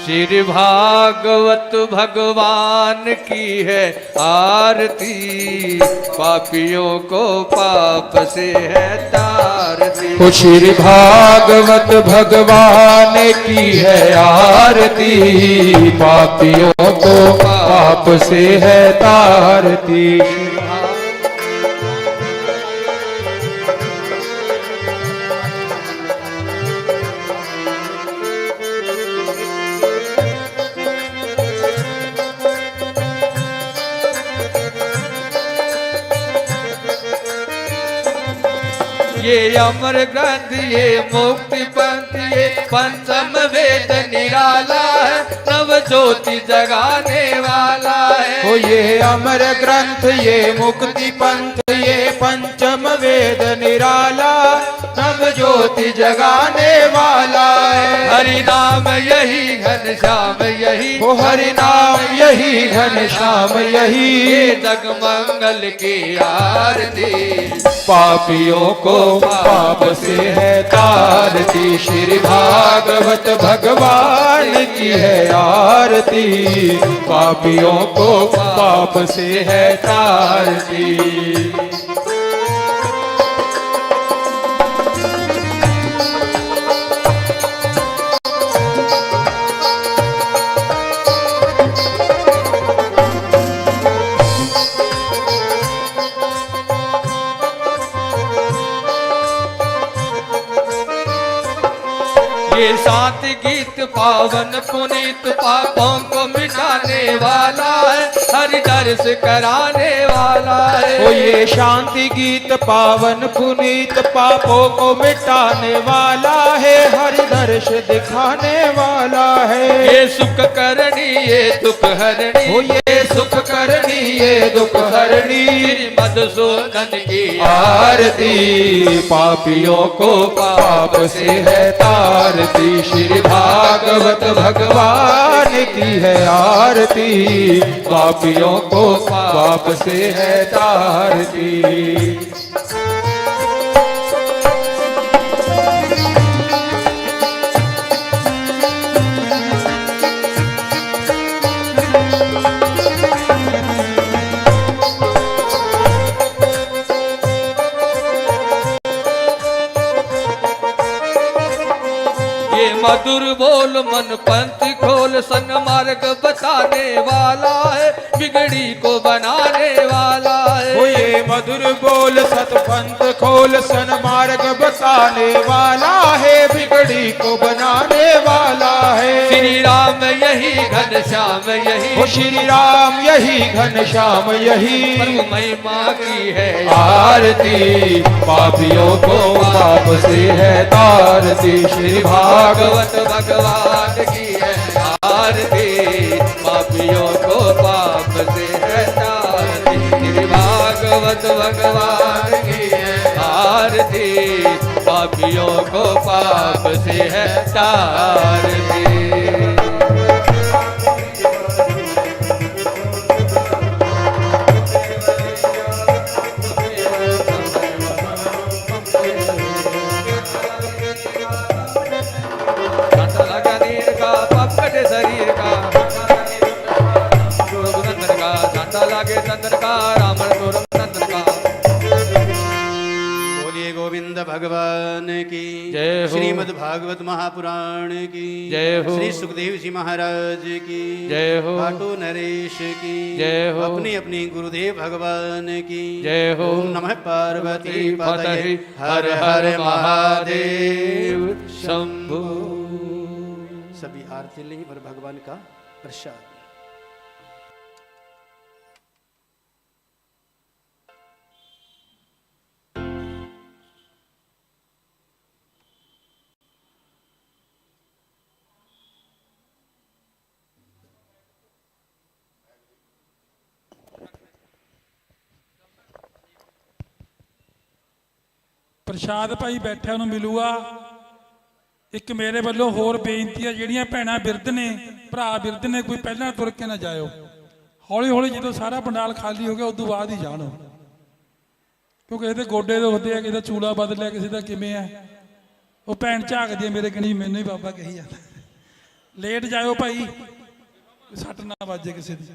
[SPEAKER 2] श्री भागवत भगवान की है आरती, पापियों को पाप से है तारती।
[SPEAKER 4] ओ श्री भागवत भगवान की है आरती, पापियों को पाप से है तारती।
[SPEAKER 2] ये अमर ग्रंथ ये मुक्ति पंथ ये पंचम वेद निराला है, नव ज्योति जगाने वाला है।
[SPEAKER 4] ओ ये अमर ग्रंथ ये मुक्ति पंथ ये पंचम वेद निराला, नव ज्योति जगाने वाला है।
[SPEAKER 2] हरि नाम यही घनश्याम यही,
[SPEAKER 4] ओ हरि नाम यही घनश्याम यही,
[SPEAKER 2] ये जगमंगल की आरती,
[SPEAKER 4] पापियों को पाप से है तारती। श्री भागवत भगवान की है आरती, पापियों को पाप से है तारती।
[SPEAKER 2] ये शांति गीत पावन पुनीत पापों को मिटाने वाला है, हरि दर्श कराने वाला है।
[SPEAKER 4] ओ ये शांति गीत पावन पुनीत पापों को मिटाने वाला है, हरि दर्श दिखाने वाला है।
[SPEAKER 2] ये सुख करनी ये दुख हरणी,
[SPEAKER 4] ओ ये सुख करनी ये दुख हरणी,
[SPEAKER 2] श्री मधुसूदन की
[SPEAKER 4] आरती पापियों को पाप से है तारती। श्री भागवत भगवान की है आरती, पापियों को पाप से है तारती।
[SPEAKER 2] मधुर बोल मन पंथ खोल, सन्मार्ग बताने वाला है, बिगड़ी को बनाने वाला है।
[SPEAKER 4] ओ ये मधुर बोल सतपंथ खोल, सन्मार्ग बताने वाला है, बिगड़ी को बनाने वाला है।
[SPEAKER 2] श्री राम यही घनश्याम यही,
[SPEAKER 4] ओ श्री राम यही घनश्याम यही,
[SPEAKER 2] प्रभु महिमा की है
[SPEAKER 4] आरती पापियों को पाप से है तारती। श्री भागवत
[SPEAKER 2] भगवान की है आरती, पापियों को पाप से है तारती। श्री भागवत भगवान की है आरती, पापियों को पाप से है तारती। शरीर का नंदन का झंडा लागे नंदन का, रावण नंदन का।
[SPEAKER 1] बोलिए गोविंद भगवान की
[SPEAKER 2] जय हो।
[SPEAKER 1] श्रीमद् भागवत महापुराण की
[SPEAKER 2] जय हो।
[SPEAKER 1] श्री सुखदेव जी महाराज की
[SPEAKER 2] जय हो।
[SPEAKER 1] पाटू नरेश की
[SPEAKER 2] जय हो।
[SPEAKER 1] अपनी अपनी गुरुदेव भगवान की
[SPEAKER 2] जय हो।
[SPEAKER 1] ओम नमः पार्वती
[SPEAKER 2] पतये
[SPEAKER 1] पतये
[SPEAKER 2] हर हर महादेव शंभो।
[SPEAKER 1] सभी आरती लें और भगवान का प्रसाद।
[SPEAKER 3] ਪ੍ਰਸ਼ਾਦ ਭਾਈ ਬੈਠਿਆਂ ਨੂੰ ਮਿਲੂਗਾ। ਇੱਕ ਮੇਰੇ ਵੱਲੋਂ ਹੋਰ ਬੇਨਤੀ ਹੈ, ਜਿਹੜੀਆਂ ਭੈਣਾਂ ਬਿਰਧ ਨੇ, ਭਰਾ ਬਿਰਧ ਨੇ, ਕੋਈ ਪਹਿਲਾਂ ਤੁਰ ਕੇ ਨਾ ਜਾਇਓ। ਹੌਲੀ ਹੌਲੀ ਜਦੋਂ ਸਾਰਾ ਪੰਡਾਲ ਖਾਲੀ ਹੋ ਗਿਆ ਉਦੋਂ ਬਾਅਦ ਹੀ ਜਾਣੋ, ਕਿਉਂਕਿ ਇਹਦੇ ਗੋਡੇ ਦੁਖਦੇ ਆ, ਕਿਸੇ ਦਾ ਚੂਲਾ ਬਦਲਿਆ, ਕਿਸੇ ਦਾ ਕਿਵੇਂ ਆ। ਉਹ ਭੈਣ ਝਾਕਦੀ ਹੈ ਮੇਰੇ ਕਣੀ, ਮੈਨੂੰ ਹੀ ਬਾਬਾ ਕਹੀ ਜਾਂਦਾ। ਲੇਟ ਜਾਇਓ ਭਾਈ, ਸੱਟ ਨਾ ਵੱਜੇ ਕਿਸੇ ਦੀ।